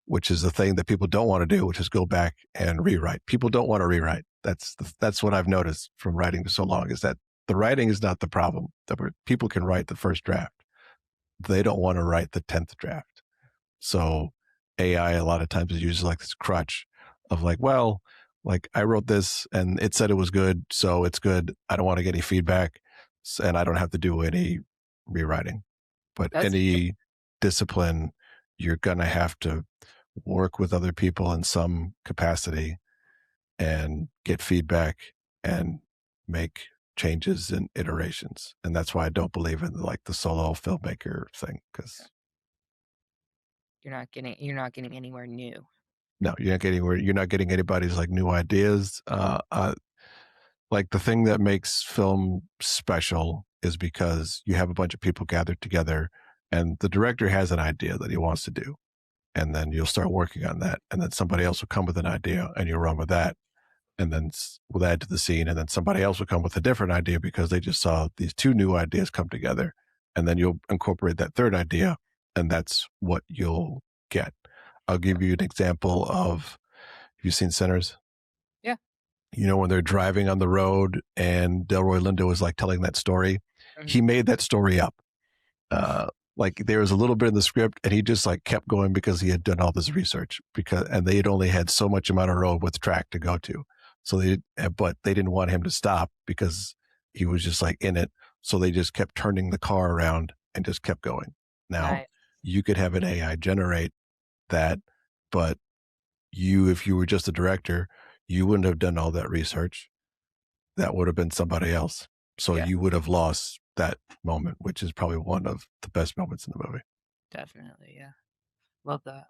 Speaker 2: which is the thing that people don't want to do, which is go back and rewrite. People don't want to rewrite. That's what I've noticed from writing for so long, is that the writing is not the problem. People can write the first draft. They don't want to write the 10th draft. So AI a lot of times is used like this crutch of like, well, like I wrote this and it said it was good, so it's good. I don't want to get any feedback, and I don't have to do any rewriting. But
Speaker 1: that's interesting."
Speaker 2: any discipline, you're going to have to work with other people in some capacity and get feedback and make changes and iterations. And that's why I don't believe in like the solo filmmaker thing,
Speaker 1: Yeah.
Speaker 2: because
Speaker 1: You're not getting anywhere new.
Speaker 2: no, you're not getting anybody's like new ideas. Like the thing that makes film special is because you have a bunch of people gathered together and the director has an idea that he wants to do. And then you'll start working on that. And then somebody else will come with an idea and you'll run with that. And then we'll add to the scene. And then somebody else will come with a different idea because they just saw these two new ideas come together. And then you'll incorporate that third idea. And that's what you'll get. I'll give you an example of, have you seen Sinners?
Speaker 1: Yeah.
Speaker 2: You know, when they're driving on the road and Delroy Lindo is like telling that story,
Speaker 1: Mhm.
Speaker 2: he made that story up. Uh, Like there was a little bit in the script and he just like kept going because he had done all this research and they had only had so much amount of road with track to go to. So but they didn't want him to stop because he was just like in it. So they just kept turning the car around and just kept going. Now
Speaker 1: Nice.
Speaker 2: you could have an AI generate that, but if you were just a director, you wouldn't have done all that research. That would have been somebody else. So
Speaker 1: Yeah,
Speaker 2: you would have lost that moment, which is probably one of the best moments in the movie.
Speaker 1: definitely. Yeah. Love that.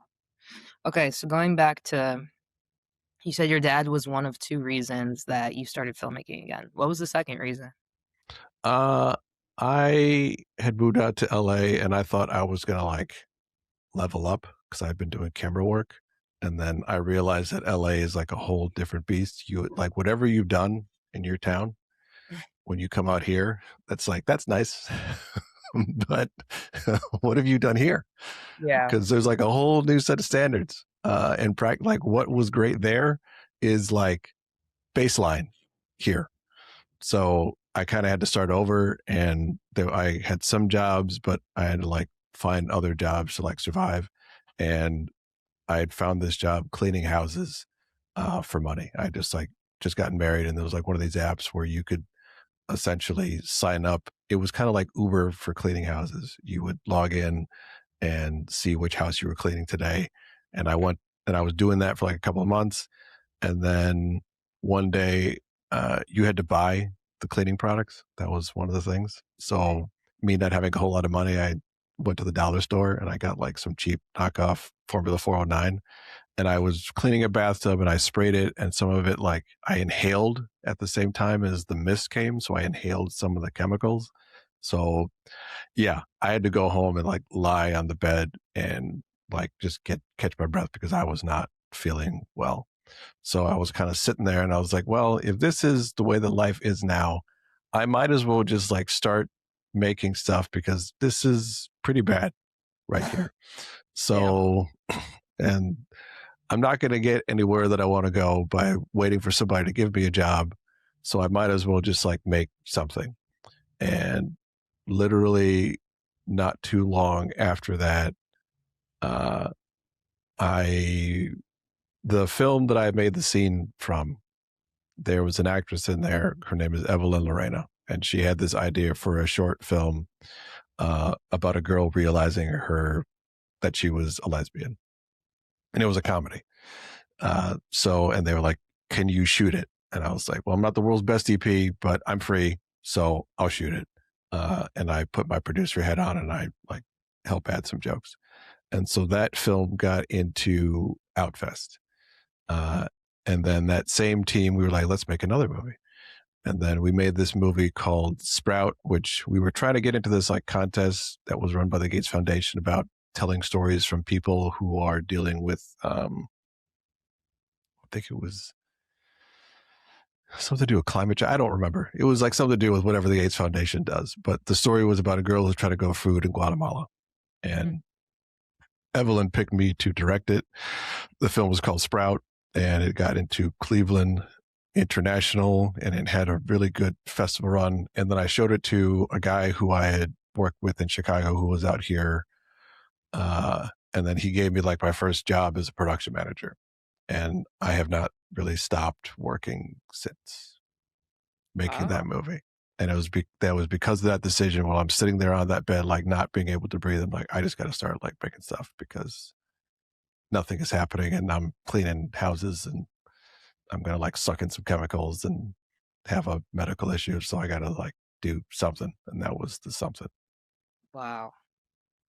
Speaker 1: Okay, so going back to you said your dad was one of 2 reasons that you started filmmaking again. What was the second reason?
Speaker 2: Uh, I had moved out to LA and I thought I was gonna like level up because I've been doing camera work. And then I realized that LA is like a whole different beast. You like whatever you've done in your town, when you come out here, that's nice. But what have you done here?
Speaker 1: Yeah.
Speaker 2: Because there's like a whole new set of standards. And like what was great there is like baseline here. So I kind of had to start over, and I had some jobs, but I had to like find other jobs to like survive. And I had found this job cleaning houses for money. I just gotten married, and there was like one of these apps where you could essentially sign up. It was kind of like Uber for cleaning houses. You would log in and see which house you were cleaning today. And I was doing that for like a couple of months. And then one day, you had to buy the cleaning products. That was one of the things.
Speaker 1: Right.
Speaker 2: So me not having a whole lot of money, I went to the dollar store and I got like some cheap knockoff Formula 409, and I was cleaning a bathtub and I sprayed it, and some of it like I inhaled at the same time as the mist came. So I inhaled some of the chemicals. So yeah, I had to go home and like lie on the bed and like just catch my breath because I was not feeling well. So I was kind of sitting there and I was like, well, if this is the way that life is now, I might as well just like start making stuff because this is pretty bad right here.
Speaker 1: Yeah.
Speaker 2: So, and I'm not going to get anywhere that I want to go by waiting for somebody to give me a job. So I might as well just like make something. And literally not too long after that, uh, I, the film that I made the scene from, there was an actress in there. Her name is Evelyn Lorena. And she had this idea for a short film about a girl realizing that she was a lesbian. And it was a comedy. And they were like, can you shoot it? And I was like, well, I'm not the world's best EP, but I'm free, so I'll shoot it. And I put my producer hat on and I like help add some jokes. And so that film got into Outfest. Uh, and then that same team, we were like, let's make another movie. And then we made this movie called Sprout, which we were trying to get into this like contest that was run by the Gates Foundation about telling stories from people who are dealing with, I think it was something to do with climate change. I don't remember. It was like something to do with whatever the AIDS Foundation does. But the story was about a girl who's trying to grow food in Guatemala. And Evelyn picked me to direct it. The film was called Sprout, and it got into Cleveland International, and it had a really good festival run. And then I showed it to a guy who I had worked with in Chicago who was out here. And then he gave me like my first job as a production manager. And I have not really stopped working since making
Speaker 1: Oh,
Speaker 2: that movie. And that was because of that decision. While I'm sitting there on that bed, like not being able to breathe, I'm like, I just got to start like making stuff because nothing is happening, and I'm cleaning houses, and I'm gonna like suck in some chemicals and have a medical issue. So I got to like do something, and that was the something.
Speaker 1: wow.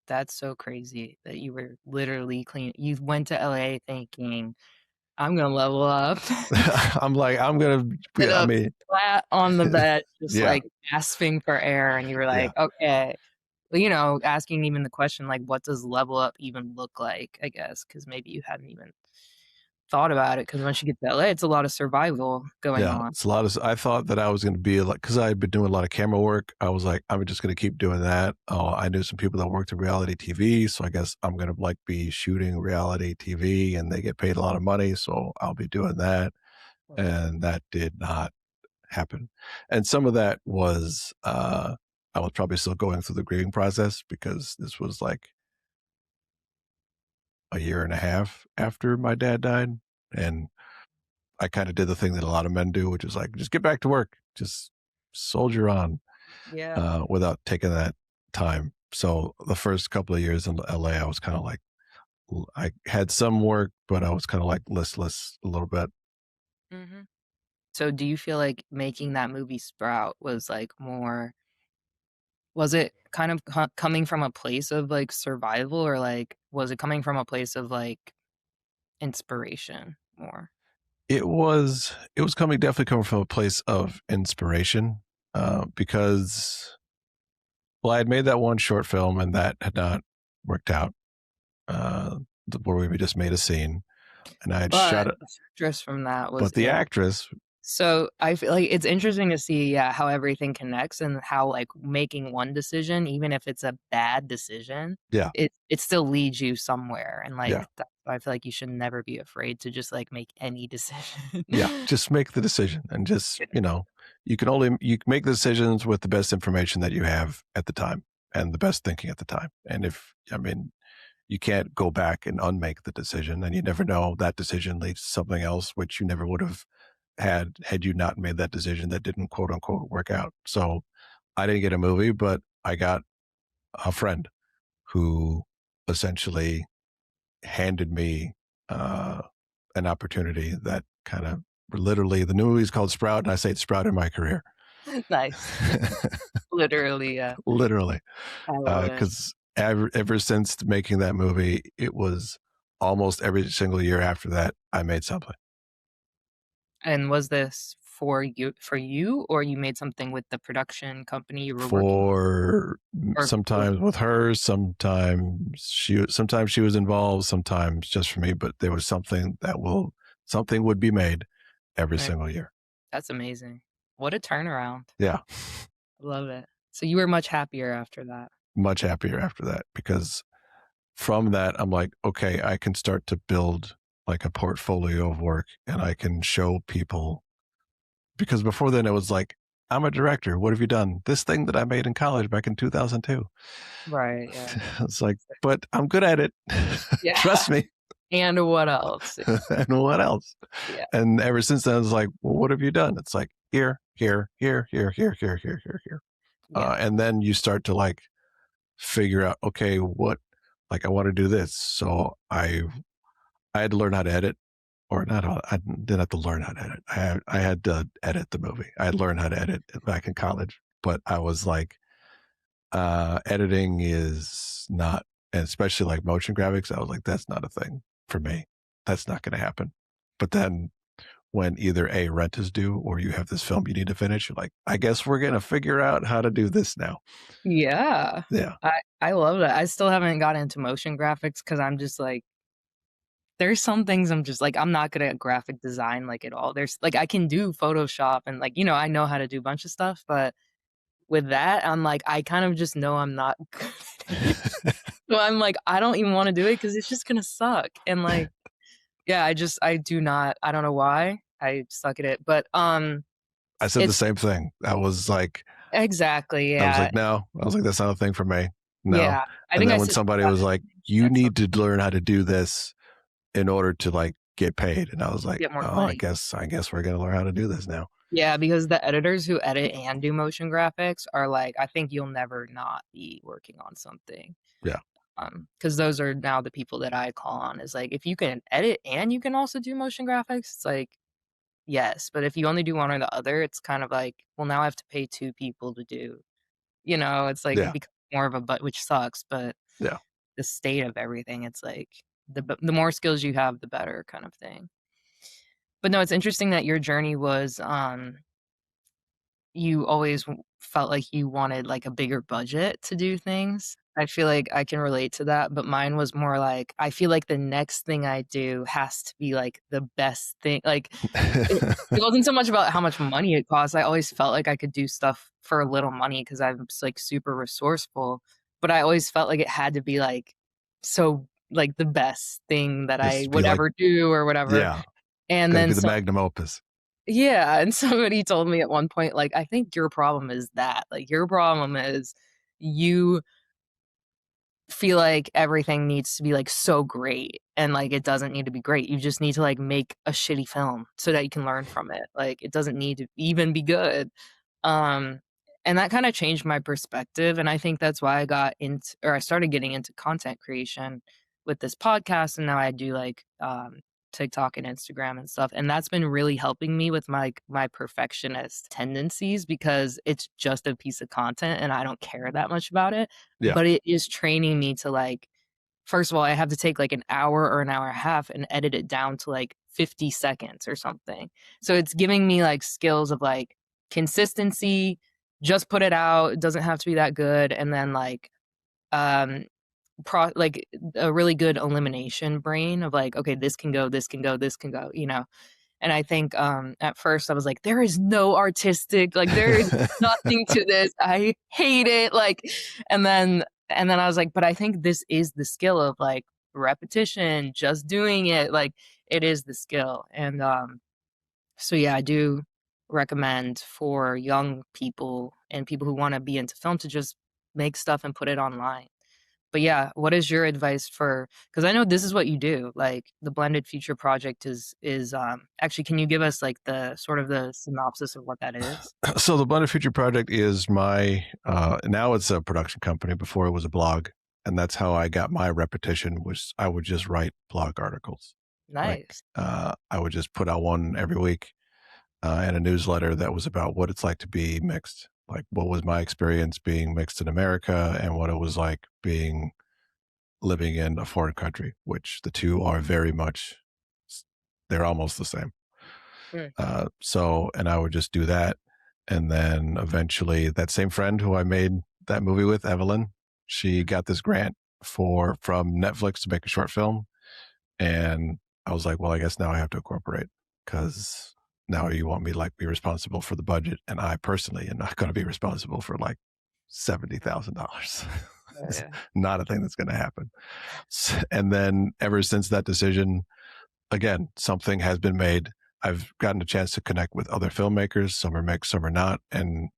Speaker 1: That's so crazy that you were literally you went to LA thinking, "I'm gonna level up."
Speaker 2: I'm like, I'm gonna.
Speaker 1: Ended
Speaker 2: I
Speaker 1: up
Speaker 2: mean,
Speaker 1: flat on the bed, just,
Speaker 2: yeah,
Speaker 1: like, gasping for air, and you were
Speaker 2: yeah.
Speaker 1: like, "Okay." Well, you know, asking even the question, like, what does level up even look like, I guess, because maybe you hadn't even thought about it. Because once you get to LA, it's a lot of survival going
Speaker 2: Yeah,
Speaker 1: on.
Speaker 2: it's a lot of. I thought that I was going to be like, because I had been doing a lot of camera work. I was like, I'm just going to keep doing that. Oh, I knew some people that worked in reality TV, so I guess I'm going to like be shooting reality TV, and they get paid a lot of money, so I'll be doing that.
Speaker 1: Right.
Speaker 2: And that did not happen. And some of that was I was probably still going through the grieving process because this was like a year and a half after my dad died. And I kind of did the thing that a lot of men do, which is like, just get back to work, just soldier on,
Speaker 1: Yeah.
Speaker 2: without taking that time. So the first couple of years in LA, I was kind of like, I had some work, but I was kind of like listless a little bit.
Speaker 1: Mhm. So do you feel like making that movie Sprout was, like, more was it kind of coming from a place of, like, survival, or, like, was it coming from a place of, like, inspiration more?
Speaker 2: It was coming definitely coming from a place of inspiration, because well, I had made that one short film and that had not worked out, uh, where we just made a scene, and I had shot
Speaker 1: But
Speaker 2: it.
Speaker 1: the actress from that was
Speaker 2: But the
Speaker 1: in.
Speaker 2: actress,
Speaker 1: So, I feel like it's interesting to see, yeah, how everything connects and how, like, making one decision, even if it's a bad decision,
Speaker 2: yeah,
Speaker 1: it still leads you somewhere, and,
Speaker 2: yeah,
Speaker 1: like, that I feel like you should never be afraid to just, like, make any decision.
Speaker 2: yeah, just make the decision and just, you can make the decisions with the best information that you have at the time and the best thinking at the time. And you can't go back and unmake the decision, and you never know, that decision leads to something else which you never would have had you not made that decision that didn't quote unquote work out. So I didn't get a movie, but I got a friend who essentially handed me, uh, an opportunity that kind of literally, the new movie is called Sprout, and I say it sprouted my career.
Speaker 1: Nice. Literally, yeah.
Speaker 2: Literally,
Speaker 1: I love it.
Speaker 2: because ever since making that movie, it was almost every single year after that I made something.
Speaker 1: And was this for you, or you made something with the production company you were working with?
Speaker 2: For
Speaker 1: Or both?
Speaker 2: sometimes with her, sometimes she was involved, sometimes just for me, but there was something would be made every
Speaker 1: Right.
Speaker 2: single year.
Speaker 1: That's amazing. What a turnaround.
Speaker 2: Yeah,
Speaker 1: I love it. So you were much happier after that.
Speaker 2: much happier after that because from that, I'm like, okay, I can start to build like a portfolio of work and I can show people, because before then it was like, I'm a director. What have you done? This thing that I made in college back in 2002.
Speaker 1: Right, yeah.
Speaker 2: It's like, but I'm good at it.
Speaker 1: Yeah.
Speaker 2: Trust me.
Speaker 1: And what else?
Speaker 2: And what else?
Speaker 1: Yeah,
Speaker 2: And ever since then, I was like, well, what have you done? It's like, here, here, here, here, here, here, here, here, here.
Speaker 1: yeah,
Speaker 2: And then you start to like figure out, okay, what, like, I want to do this. So I had to learn how to edit, or not. I didn't have to learn how to edit. I had to edit the movie. I had learned how to edit back in college, but I was like, editing is not, and especially like motion graphics. I was like, that's not a thing for me. That's not going to happen. But then when either a rent is due or you have this film you need to finish, you're like, I guess we're going to figure out how to do this now.
Speaker 1: yeah.
Speaker 2: Yeah.
Speaker 1: I love that. I still haven't got into motion graphics because 'cause I'm just like there's some things I'm just like, I'm not good at graphic design, like, at all. There's like, I can do Photoshop and, like, I know how to do a bunch of stuff, but with that, I'm like, I kind of just know I'm not good at it. So I'm like, I don't even wanna do it because it's just gonna suck, and, like, yeah, I do not I don't know why, I suck at it, but,
Speaker 2: I said the
Speaker 1: it's
Speaker 2: same thing.
Speaker 1: exactly,
Speaker 2: I was
Speaker 1: yeah,
Speaker 2: like, no, I was like, that's not a thing for me. No.
Speaker 1: yeah. I
Speaker 2: And
Speaker 1: think I
Speaker 2: then when
Speaker 1: said
Speaker 2: somebody
Speaker 1: about
Speaker 2: was
Speaker 1: it,
Speaker 2: like, you
Speaker 1: that's
Speaker 2: need to learn how to do this in order to like get paid. And I was like,
Speaker 1: get more
Speaker 2: oh,
Speaker 1: money.
Speaker 2: I guess we're going to learn how to do this now.
Speaker 1: Yeah, because the editors who edit and do motion graphics are like, I think you'll never not be working on something.
Speaker 2: Yeah.
Speaker 1: Because those are now the people that I call on is like, if you can edit and you can also do motion graphics, it's like, yes. But if you only do one or the other, it's kind of like, well, now I have to pay two people to do, it's like it
Speaker 2: Yeah.
Speaker 1: becomes more of a but, which sucks. But
Speaker 2: Yeah.
Speaker 1: the state of everything, it's like the more skills you have, the better kind of thing. But no, it's interesting that your journey was you always felt like you wanted, like, a bigger budget to do things. I feel like I can relate to that, but mine was more like, I feel like the next thing I do has to be, like, the best thing like, it wasn't so much about how much money it costs, I always felt like I could do stuff for a little money because 'cause I'm just, like, super resourceful, but I always felt like it had to be, like, so like, the best thing that I
Speaker 2: Just be
Speaker 1: would
Speaker 2: like,
Speaker 1: ever do or whatever,
Speaker 2: yeah,
Speaker 1: and
Speaker 2: got to be
Speaker 1: then
Speaker 2: the
Speaker 1: so
Speaker 2: magnum opus.
Speaker 1: Yeah, and somebody told me at one point, like, "I think your problem is that, like, your problem is you feel like everything needs to be, like, so great, and, like, it doesn't need to be great. You just need to, like, make a shitty film so that you can learn from it. Like, it doesn't need to even be good." Um, and that kinda changed my perspective, and I think that's why I started getting into content creation with this podcast, and now I do, like, TikTok and Instagram and stuff, and that's been really helping me with my perfectionist tendencies because it's just a piece of content and I don't care that much about it,
Speaker 2: Yeah.
Speaker 1: but it is training me to, like, first of all, I have to take, like, an hour or an hour and a half and edit it down to, like, 50 seconds or something. So it's giving me, like, skills of, like, consistency, just put it out, it doesn't have to be that good, and then, like, um, like, a really good elimination brain of, like, "Okay, this can go, this can go, this can go," you know? And I think, at first I was like, "There is no artistic, like, there is nothing to this. I hate it." Like, and then I was like, "But I think this is the skill of, like, repetition, just doing it, like, it is the skill." And, so yeah, I do recommend for young people and people who wanna be into film to just make stuff and put it online. But yeah, what is your advice for, because I know this is what you do, like, the Blended Future Project actually, can you give us, like, the sort of the synopsis of what that is?
Speaker 2: So the Blended Future Project is my now it's a production company. Before it was a blog, and that's how I got my repetition. Was I would just write blog articles. Like
Speaker 1: Nice.
Speaker 2: I would just put out one every week and a newsletter that was about what it's like to be mixed. Like what was my experience being mixed in America, and what it was like being living in a foreign country, which the two are very much they're almost the same.
Speaker 1: Mm,
Speaker 2: And I would just do that. And then eventually that same friend who I made that movie with, Evelyn, she
Speaker 1: mm,
Speaker 2: got this grant from Netflix to make a short film. And I was like, well, I guess now I have to incorporate because now you want me to like be responsible for the budget. And I personally am not going to be responsible for like $70,000. It's
Speaker 1: yeah,
Speaker 2: not a thing that's going to happen. And then ever since that decision, again, something has been made. I've gotten a chance to connect with other filmmakers. Some are mixed, some are not. And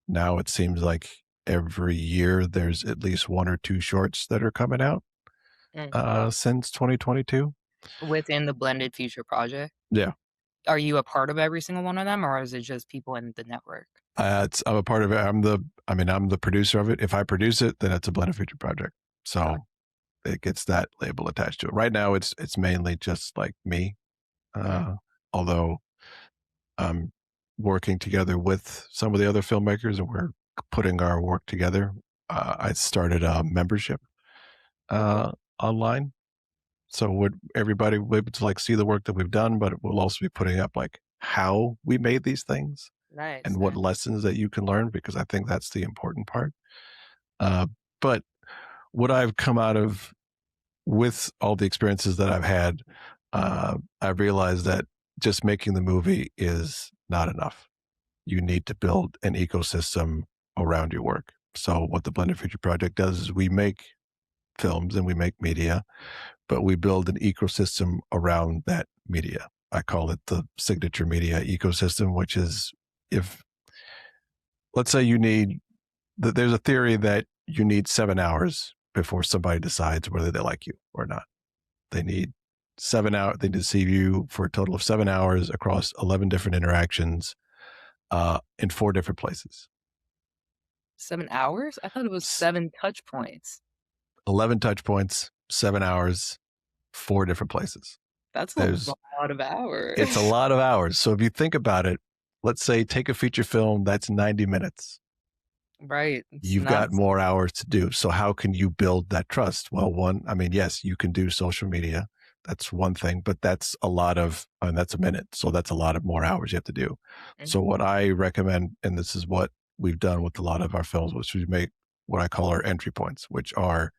Speaker 2: now it seems like every year there's at least one or two shorts that are coming out
Speaker 1: mm.
Speaker 2: since 2022.
Speaker 1: Within the Blended Future Project?
Speaker 2: Yeah.
Speaker 1: Are you a part of every single one of them, or is it just people in the network?
Speaker 2: I'm a part of it. I'm the producer of it. If I produce it, then it's a Blended Future project.
Speaker 1: Got
Speaker 2: So it gets that label attached to it. Right now, it's mainly just like me.
Speaker 1: mm,
Speaker 2: Although I'm working together with some of the other filmmakers, and we're putting our work together. I started a membership
Speaker 1: oh, cool.
Speaker 2: online, so would everybody will be able to like see the work that we've done, but we'll also be putting up like how we made these things
Speaker 1: Nice,
Speaker 2: and what
Speaker 1: nice.
Speaker 2: lessons that you can learn, because I think that's the important part. Uh, but what I've come out of with all the experiences that I've had, I've realized that just making the movie is not enough. You need to build an ecosystem around your work. So what the Blended Future Project does is we make films and we make media, but we build an ecosystem around that media. I call it the signature media ecosystem, which is if, let's say there's a theory that you need 7 hours before somebody decides whether they like you or not. They need 7 hours. They need to see you for a total of 7 hours across 11 different interactions in 4 different places.
Speaker 1: 7 hours? I thought it was 7 touch points.
Speaker 2: 11 touch points, 7 hours, 4 different places.
Speaker 1: That's a
Speaker 2: There's,
Speaker 1: lot of
Speaker 2: it's a
Speaker 1: hours.
Speaker 2: lot of hours. So if you think about it, let's say take a feature film that's 90 minutes.
Speaker 1: Right, it's
Speaker 2: You've got
Speaker 1: nuts.
Speaker 2: more hours to do. So how can you build that trust? Well, yes, you can do social media. That's one thing, but that's a lot of, and that's a minute. So that's a lot of more hours you have to do.
Speaker 1: Mhm,
Speaker 2: So what I recommend, and this is what we've done with a lot of our films, which we make what I call our entry points, which are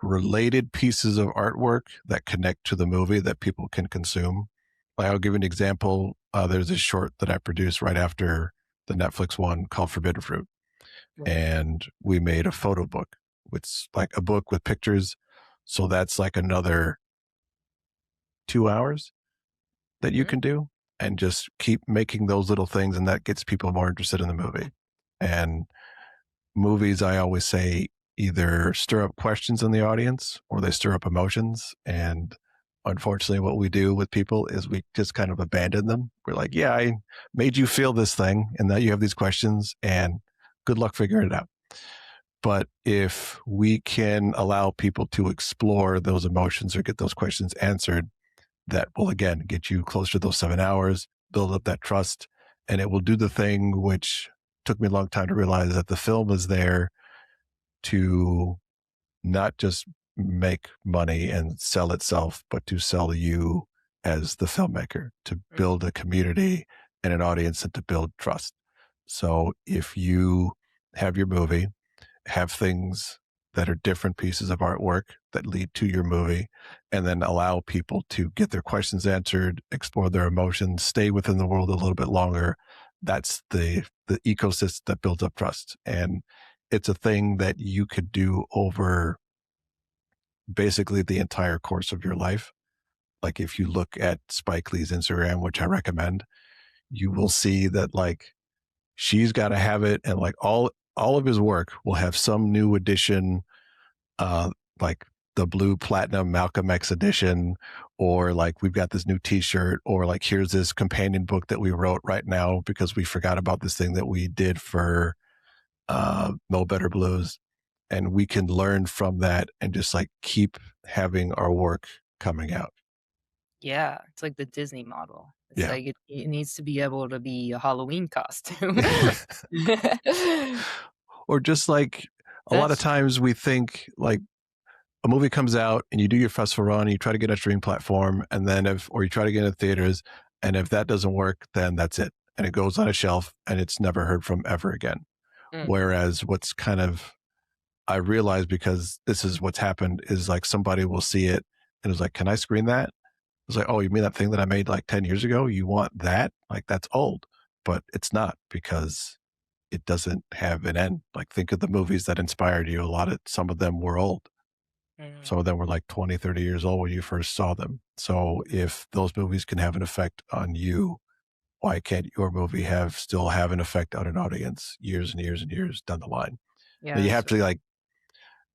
Speaker 2: related pieces of artwork that connect to the movie that people can consume. Like, I'll give you an example. There's a short that I produced right after the Netflix one called Forbidden Fruit.
Speaker 1: right.
Speaker 2: And we made a photo book. It's like a book with pictures. So that's like another 2 hours that you
Speaker 1: Mhm.
Speaker 2: can do. and just keep making those little things, and that gets people more interested in the movie. And movies, I always say, either stir up questions in the audience or they stir up emotions. And unfortunately, what we do with people is we just kind of abandon them. We're like, yeah, I made you feel this thing, and now you have these questions, and good luck figuring it out. But if we can allow people to explore those emotions or get those questions answered, that will again get you closer to those 7 hours, build up that trust, and it will do the thing which took me a long time to realize, that the film is there to not just make money and sell itself, but to sell you as the filmmaker, to build a community and an audience, and to build trust. So if you have your movie, have things that are different pieces of artwork that lead to your movie, and then allow people to get their questions answered, explore their emotions, stay within the world a little bit longer. That's the ecosystem that builds up trust. And it's a thing that you could do over basically the entire course of your life. Like if you look at Spike Lee's Instagram, which I recommend, you will see that like she's got to have it, and like all of his work will have some new edition, like the blue platinum Malcolm X edition, or like we've got this new t-shirt, or like here's this companion book that we wrote right now because we forgot about this thing that we did for Mo Better Blues. And we can learn from that and just like keep having our work coming out.
Speaker 1: Yeah, it's like the Disney model. It's
Speaker 2: Yeah.
Speaker 1: like it needs to be able to be a Halloween costume.
Speaker 2: Or just like a lot of
Speaker 1: That's
Speaker 2: times we think like a movie comes out and you do your festival run, and you try to get a stream platform, and then or you try to get into theaters, and if that doesn't work, then that's it. And it goes on a shelf and it's never heard from ever again.
Speaker 1: mm,
Speaker 2: Whereas what's kind of, I realize, because this is what's happened, is like somebody will see it and is like, can I screen that? It's like, oh, you mean that thing that I made like 10 years ago? You want that? Like that's old. But it's not, because it doesn't have an end. Like think of the movies that inspired you. Some of them were old.
Speaker 1: mm,
Speaker 2: Some of them were like 20, 30 years old when you first saw them. So if those movies can have an effect on you, why can't your movie still have an effect on an audience years and years and years down the line? Now you
Speaker 1: yeah,
Speaker 2: have
Speaker 1: so
Speaker 2: to like,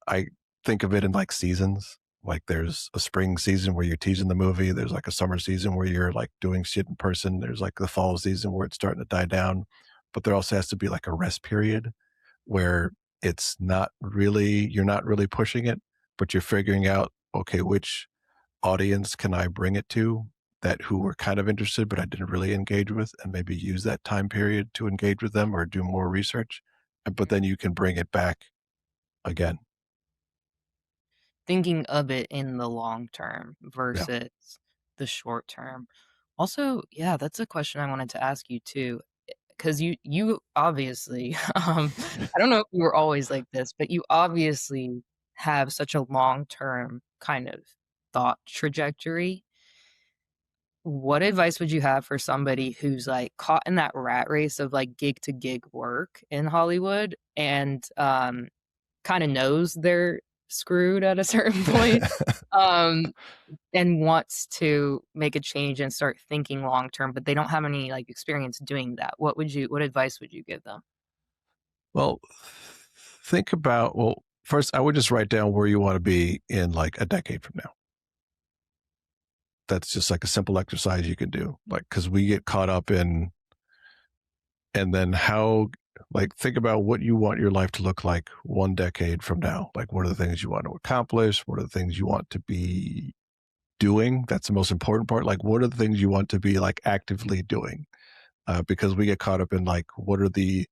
Speaker 2: I think of it in like seasons. Like there's a spring season where you're teasing the movie. There's like a summer season where you're like doing shit in person. There's like the fall season where it's starting to die down. But there also has to be like a rest period where you're not really pushing it, but you're figuring out, okay, which audience can I bring it to, that who were kind of interested, but I didn't really engage with, and maybe use that time period to engage with them or do more research. But then you can bring it back again.
Speaker 1: thinking of it in the long term
Speaker 2: Yeah.
Speaker 1: versus the short term. Also, yeah, that's a question I wanted to ask you too, because you obviously, I don't know if you were always like this, but you obviously have such a long-term kind of thought trajectory. What advice would you have for somebody who's, like, caught in that rat race of, like, gig to gig work in Hollywood and, kinda knows they're screwed at a certain point, um, and wants to make a change and start thinking long term, but they don't have any, like, experience doing that? What advice would you give them?
Speaker 2: Well, first, I would just write down where you want to be in like a decade from now. That's just like a simple exercise you can do. Like, because we get caught up in, and then like, think about what you want your life to look like one decade from now. Like, what are the things you want to accomplish? What are the things you want to be doing? That's the most important part. Like, what are the things you want to be like actively doing? Because we get caught up in like, what are the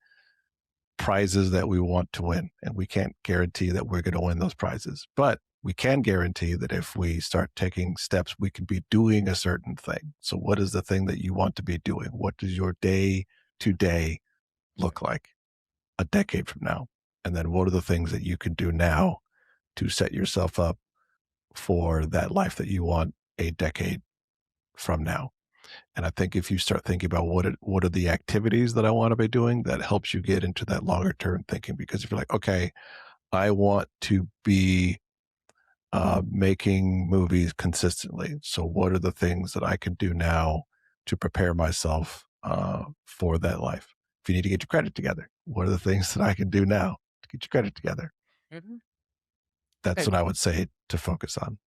Speaker 2: prizes that we want to win? And we can't guarantee that we're going to win those prizes, but we can guarantee that if we start taking steps, we can be doing a certain thing. So what is the thing that you want to be doing? What does your day to day look like a decade from now? And then what are the things that you can do now to set yourself up for that life that you want a decade from now? And I think if you start thinking about what are the activities that I want to be doing, that helps you get into that longer term thinking. Because if you're like, okay, I want to be making movies consistently. So what are the things that I can do now to prepare myself for that life. If you need to get your credit together, what are the things that I can do now to get your credit together?
Speaker 1: Mhm.
Speaker 2: That's
Speaker 1: Good.
Speaker 2: what I would say to focus on.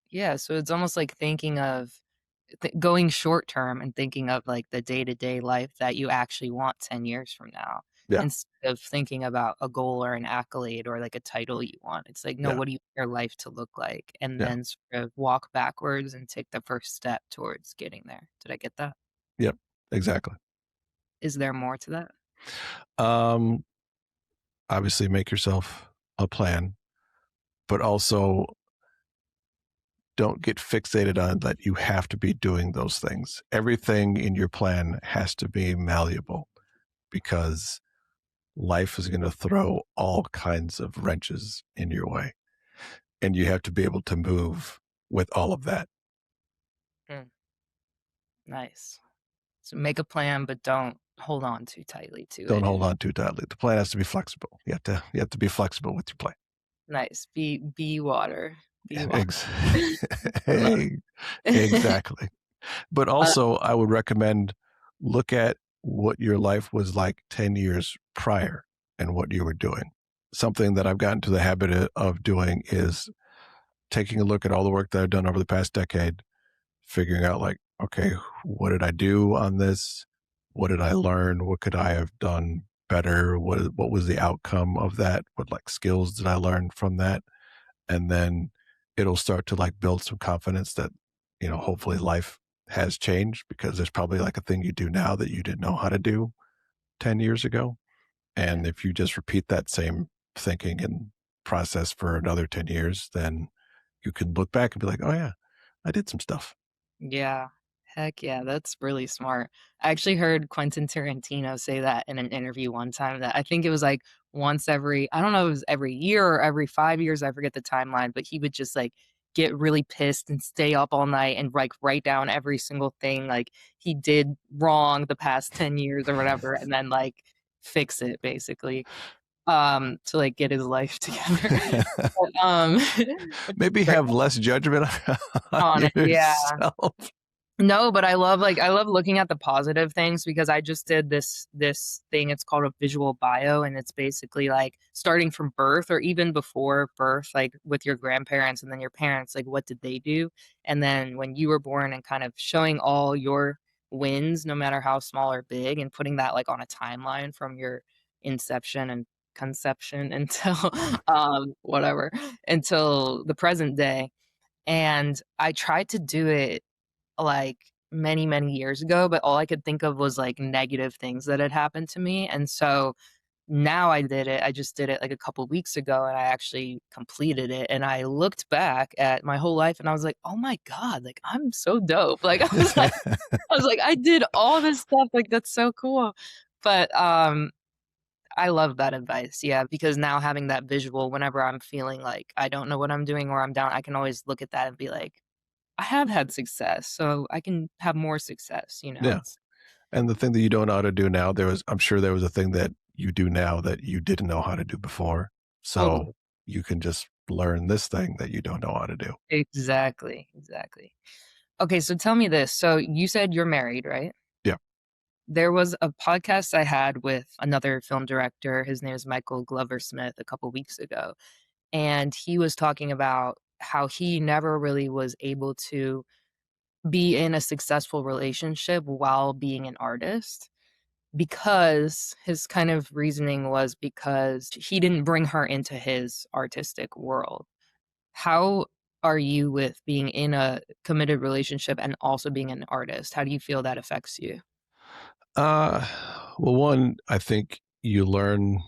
Speaker 1: Yeah, so it's almost like thinking of going short term and thinking of, like, the day-to-day life that you actually want 10 years from now,
Speaker 2: Yeah,
Speaker 1: instead of thinking about a goal or an accolade or, like, a title you want. It's like, no,
Speaker 2: yeah,
Speaker 1: what do you want your life to look like? And
Speaker 2: yeah,
Speaker 1: then sort of walk backwards and take the first step towards getting there. Did I get that?
Speaker 2: yep, exactly.
Speaker 1: Is there more to that?
Speaker 2: Um, Obviously, make yourself a plan, but also don't get fixated on that you have to be doing those things. Everything in your plan has to be malleable because life is going to throw all kinds of wrenches in your way. And you have to be able to move with all of that.
Speaker 1: Mm, nice. So make a plan, but don't hold on too tightly to
Speaker 2: Don't
Speaker 1: it.
Speaker 2: hold on too tightly. The plan has to be flexible. You have to be flexible with your plan.
Speaker 1: Nice. Be water. Be water.
Speaker 2: Ex-
Speaker 1: I love it.
Speaker 2: exactly. But also, I would recommend look at what your life was like 10 years prior and what you were doing. Something that I've gotten to the habit of doing is taking a look at all the work that I've done over the past decade, figuring out, like, okay, what did I do on this? What did I learn? What could I have done better? What was the outcome of that? What, like, skills did I learn from that? And then it'll start to, like, build some confidence that, hopefully life has changed, because there's probably, like, a thing you do now that you didn't know how to do 10 years ago.
Speaker 1: Mm,
Speaker 2: And if you just repeat that same thinking and process for another 10 years, then you can look back and be like, oh yeah, I did some stuff.
Speaker 1: yeah. Heck yeah, that's really smart. I actually heard Quentin Tarantino say that in an interview one time that I think it was, like, once every I don't know if it was every year or every 5 years, I forget the timeline, but he would just, like, get really pissed and stay up all night and, like, write down every single thing, like, he did wrong the past 10 years or whatever, and then, like, fix it basically, to, like, get his life together. But, which is
Speaker 2: Maybe
Speaker 1: great.
Speaker 2: have less judgment on
Speaker 1: On it, yeah.
Speaker 2: yourself.
Speaker 1: No, but I love looking at the positive things because I just did this thing, it's called a visual bio, and it's basically, like, starting from birth or even before birth, like, with your grandparents and then your parents, like, what did they do? And then when you were born and kind of showing all your wins, no matter how small or big, and putting that, like, on a timeline from your inception and conception until, whatever, until the present day. And I tried to do it like, many, many years ago, but all I could think of was, like, negative things that had happened to me, and so now I just did it, like, a couple weeks ago, and I actually completed it, and I looked back at my whole life, and I was like, "Oh my god, like, I'm so dope." Like, "I did all this stuff, like, that's so cool." But, I love that advice, yeah, because now having that visual whenever I'm feeling like I don't know what I'm doing or I'm down, I can always look at that and be like, I have had success, so I can have more success, you know,
Speaker 2: Yeah.
Speaker 1: it's
Speaker 2: And the thing that you don't know how to do now, I'm sure there was a thing that you do now that you didn't know how to do before.
Speaker 1: totally.
Speaker 2: So you can just learn this thing that you don't know how to do.
Speaker 1: Exactly, exactly. Okay, so tell me this, so you said you're married, right?
Speaker 2: Yeah.
Speaker 1: There was a podcast I had with another film director, his name is Michael Glover Smith, a couple weeks ago, and he was talking about how he never really was able to be in a successful relationship while being an artist. Because his kind of reasoning was because he didn't bring her into his artistic world. How are you with being in a committed relationship and also being an artist? How do you feel that affects you?
Speaker 2: Uh, well, one, I think you learn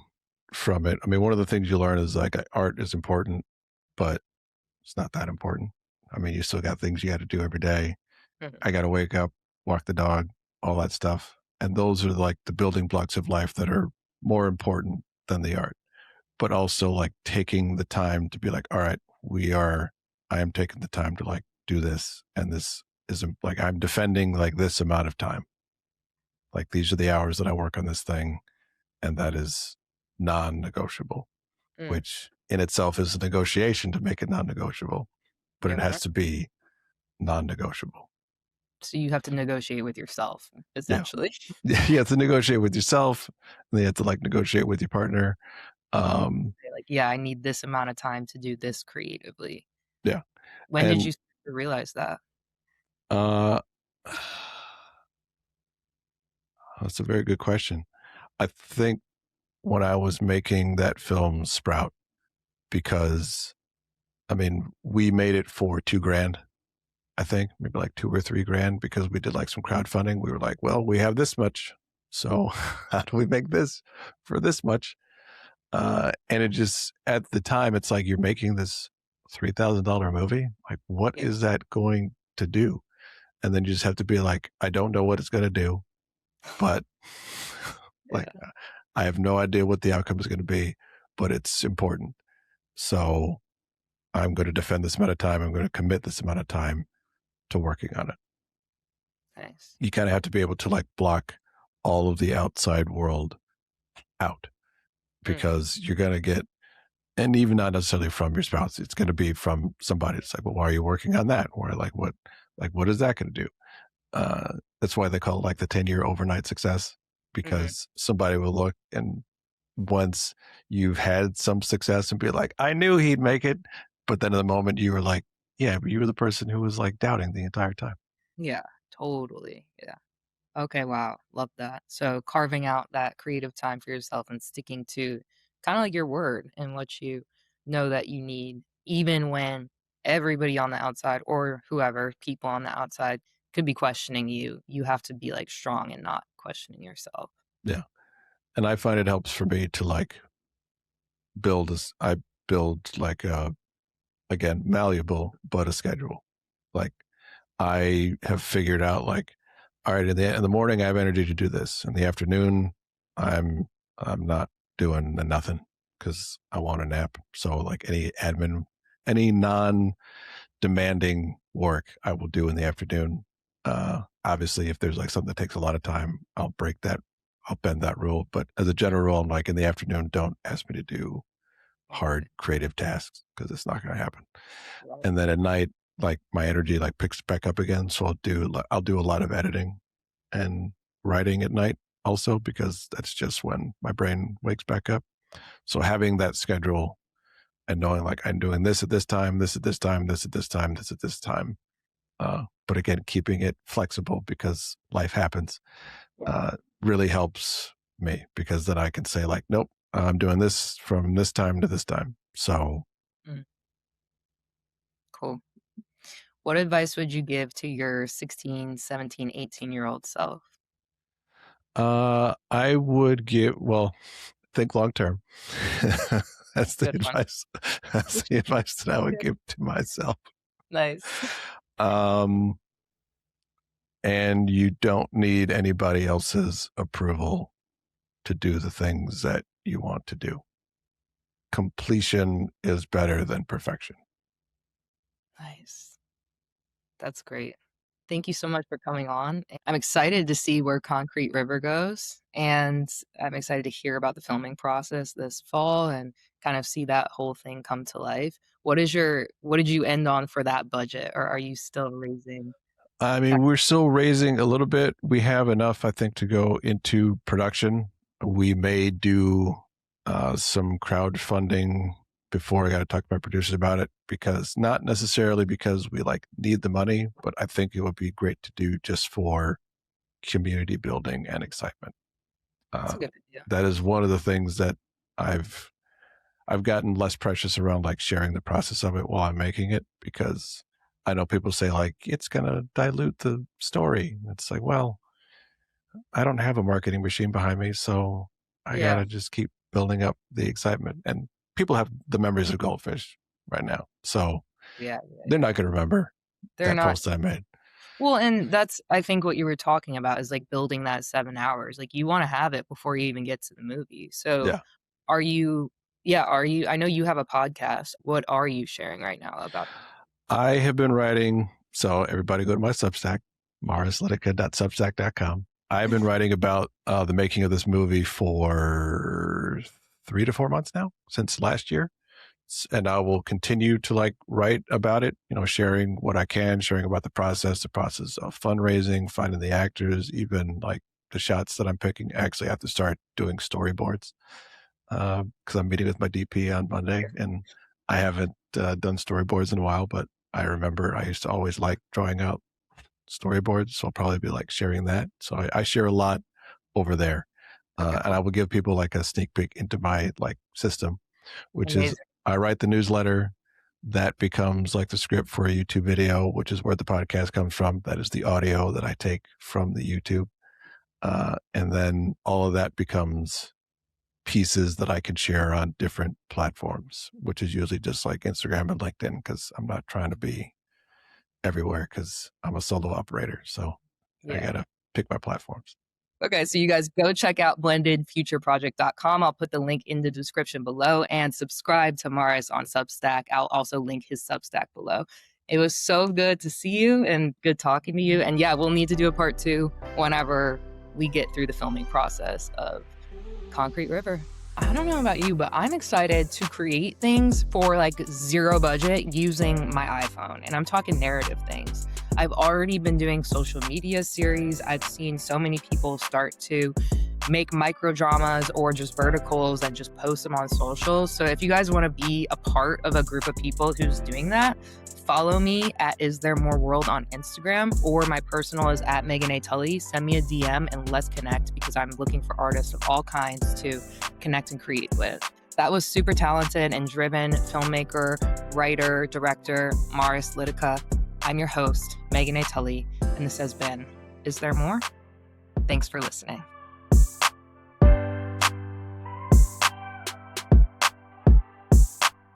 Speaker 2: from it. I mean, one of the things you learn is, like, art is important, but it's not that important. I mean, you still got things you got to do every day.
Speaker 1: Mhm,
Speaker 2: I got to wake up, walk the dog, all that stuff. And those are, like, the building blocks of life that are more important than the art. But also, like, taking the time to be like, all right, I am taking the time to, like, do this. And this isn't like I'm defending, like, this amount of time. Like, these are the hours that I work on this thing. And that is non negotiable,
Speaker 1: mm,
Speaker 2: which in itself is a negotiation to make it non negotiable, but
Speaker 1: yeah,
Speaker 2: it has to be non negotiable.
Speaker 1: So you have to negotiate with yourself,
Speaker 2: Yeah.
Speaker 1: essentially.
Speaker 2: You have to negotiate with yourself, and then you have to like negotiate with your partner.
Speaker 1: Say like, yeah, I need this amount of time to do this creatively.
Speaker 2: Yeah.
Speaker 1: When did
Speaker 2: And
Speaker 1: you start to realize that?
Speaker 2: uh that's a very good question. I think when I was making that film Sprout, because I mean, we made it for $2,000, I think, maybe like 2 or 3 grand, because we did like some crowdfunding. We were like, well, we have this much. So how do we make this for this much? And it just, at the time, it's like you're making this $3,000 movie. Like, what
Speaker 1: Yeah,
Speaker 2: is that going to do? And then you just have to be like, I don't know what it's going to do, but like,
Speaker 1: yeah,
Speaker 2: I have no idea what the outcome is going to be, but it's important. So I'm going to defend this amount of time. I'm going to commit this amount of time to working on it.
Speaker 1: nice.
Speaker 2: You kind of have to be able to like block all of the outside world out,
Speaker 1: Mm,
Speaker 2: because you're going to get, and even not necessarily from your spouse, it's going to be from somebody. It's like, well, why are you working on that? Or like, what is that going to do? That's why they call it like the 10-year overnight success,
Speaker 1: mhm,
Speaker 2: because somebody will look, and once you've had some success and be like, I knew he'd make it. But then in the moment you were like, yeah, but you were the person who was like doubting the entire time.
Speaker 1: yeah, totally, yeah. Okay, wow, love that. So carving out that creative time for yourself and sticking to kinda like your word and what you know that you need, even when everybody on the outside or whoever, people on the outside could be questioning you, you have to be, like, strong and not questioning yourself.
Speaker 2: Yeah. And I find it helps for me to like I build like a, again, malleable, but a schedule. Like, I have figured out like, all right, in the morning I have energy to do this. In the afternoon, I'm I'm not doing nothing because I want a nap. So like any non demanding work I will do in the afternoon. Obviously, if there's like something that takes a lot of time, I'll bend that rule. But as a general rule, I'm like, in the afternoon, don't ask me to do hard
Speaker 1: Okay,
Speaker 2: creative tasks, because it's not going to happen.
Speaker 1: right,
Speaker 2: And then at night, like my energy like picks back up again. So I'll do a lot of editing and writing at night also, because that's just when my brain wakes back up. So having that schedule and knowing like I'm doing this at this time, this at this time, this at this time, this at this time. But again, keeping it flexible because life happens,
Speaker 1: yeah,
Speaker 2: uh, really helps me, because then I can say like, nope, I'm doing this from this time to this time. So
Speaker 1: mm, cool. What advice would you give to your 16, 17, 18-year-old self?
Speaker 2: I would think long term. That's the
Speaker 1: Good one.
Speaker 2: advice. That's the advice that I would
Speaker 1: Good.
Speaker 2: give to myself.
Speaker 1: Nice.
Speaker 2: Um, and you don't need anybody else's approval to do the things that you want to do. Completion is better than perfection.
Speaker 1: Nice. That's great. Thank you so much for coming on. I'm excited to see where Concrete River goes, and I'm excited to hear about the filming process this fall and kind of see that whole thing come to life. What did you end on for that budget, or are you still raising
Speaker 2: I
Speaker 1: ca
Speaker 2: mean, we're still raising a little bit. We have enough, I think, to go into production. We may do some crowdfunding before. I got to talk to my producers about it, because not necessarily because we like need the money, but I think it would be great to do just for community building and excitement.
Speaker 1: That's
Speaker 2: Uh,
Speaker 1: a good idea.
Speaker 2: that is one of the things that I've I've gotten less precious around like sharing the process of it while I'm making it, because I know people say like it's gonna dilute the story. It's like, well, I don't have a marketing machine behind me, so I
Speaker 1: Yeah,
Speaker 2: gotta just keep building up the excitement. And people have the memories of Goldfish right now, so
Speaker 1: yeah, yeah,
Speaker 2: they're
Speaker 1: yeah.
Speaker 2: not gonna remember
Speaker 1: They're
Speaker 2: that
Speaker 1: not
Speaker 2: post that I made.
Speaker 1: well, and that's I think what you were talking about is, like, building that 7 hours, like, you wanna have it before you even get to the movie, so
Speaker 2: Yeah,
Speaker 1: are you yeah, are you I know you have a podcast. What are you sharing right now about
Speaker 2: I have been writing. So everybody go to my Substack, marislidaka.substack.com. I've been writing about the making of this movie for 3 to 4 months now, since last year. and I will continue to like write about it, sharing what I can, sharing about the process of fundraising, finding the actors, even like the shots that I'm picking. Actually, I have to start doing storyboards because I'm meeting with my DP on Monday, and I haven't done storyboards in a while, but I remember I used to always like drawing out storyboards, so I'll probably be like sharing that. So I share a lot over there, and I will give people like a sneak peek into my like system, which is
Speaker 1: Amazing.
Speaker 2: I write the newsletter. That becomes like the script for a YouTube video, which is where the podcast comes from. That is the audio that I take from the YouTube. And then all of that becomes pieces that I can share on different platforms, which is usually just like Instagram and LinkedIn, because I'm not trying to be everywhere because I'm a solo operator. So I
Speaker 1: Yeah.
Speaker 2: got to pick my platforms.
Speaker 1: Okay, so you guys go check out blendedfutureproject.com. I'll put the link in the description below, and subscribe to Maris on Substack. I'll also link his Substack below. It was so good to see you and good talking to you. And yeah, we'll need to do a part 2 whenever we get through the filming process of Concrete River. I don't know about you, but I'm excited to create things for like 0 budget using my iPhone. And I'm talking narrative things. I've already been doing social media series. I've seen so many people start to make micro dramas or just verticals and just post them on socials. So if you guys want to be a part of a group of people who's doing that, follow me at Is There More World on Instagram, or my personal is at Megan A Tully. Send me a DM and let's connect, because I'm looking for artists of all kinds to connect and create with. That was super talented and driven filmmaker, writer, director, Maris Lidaka. I'm your host, Megan A Tully, and this has been Is There More? Thanks for listening.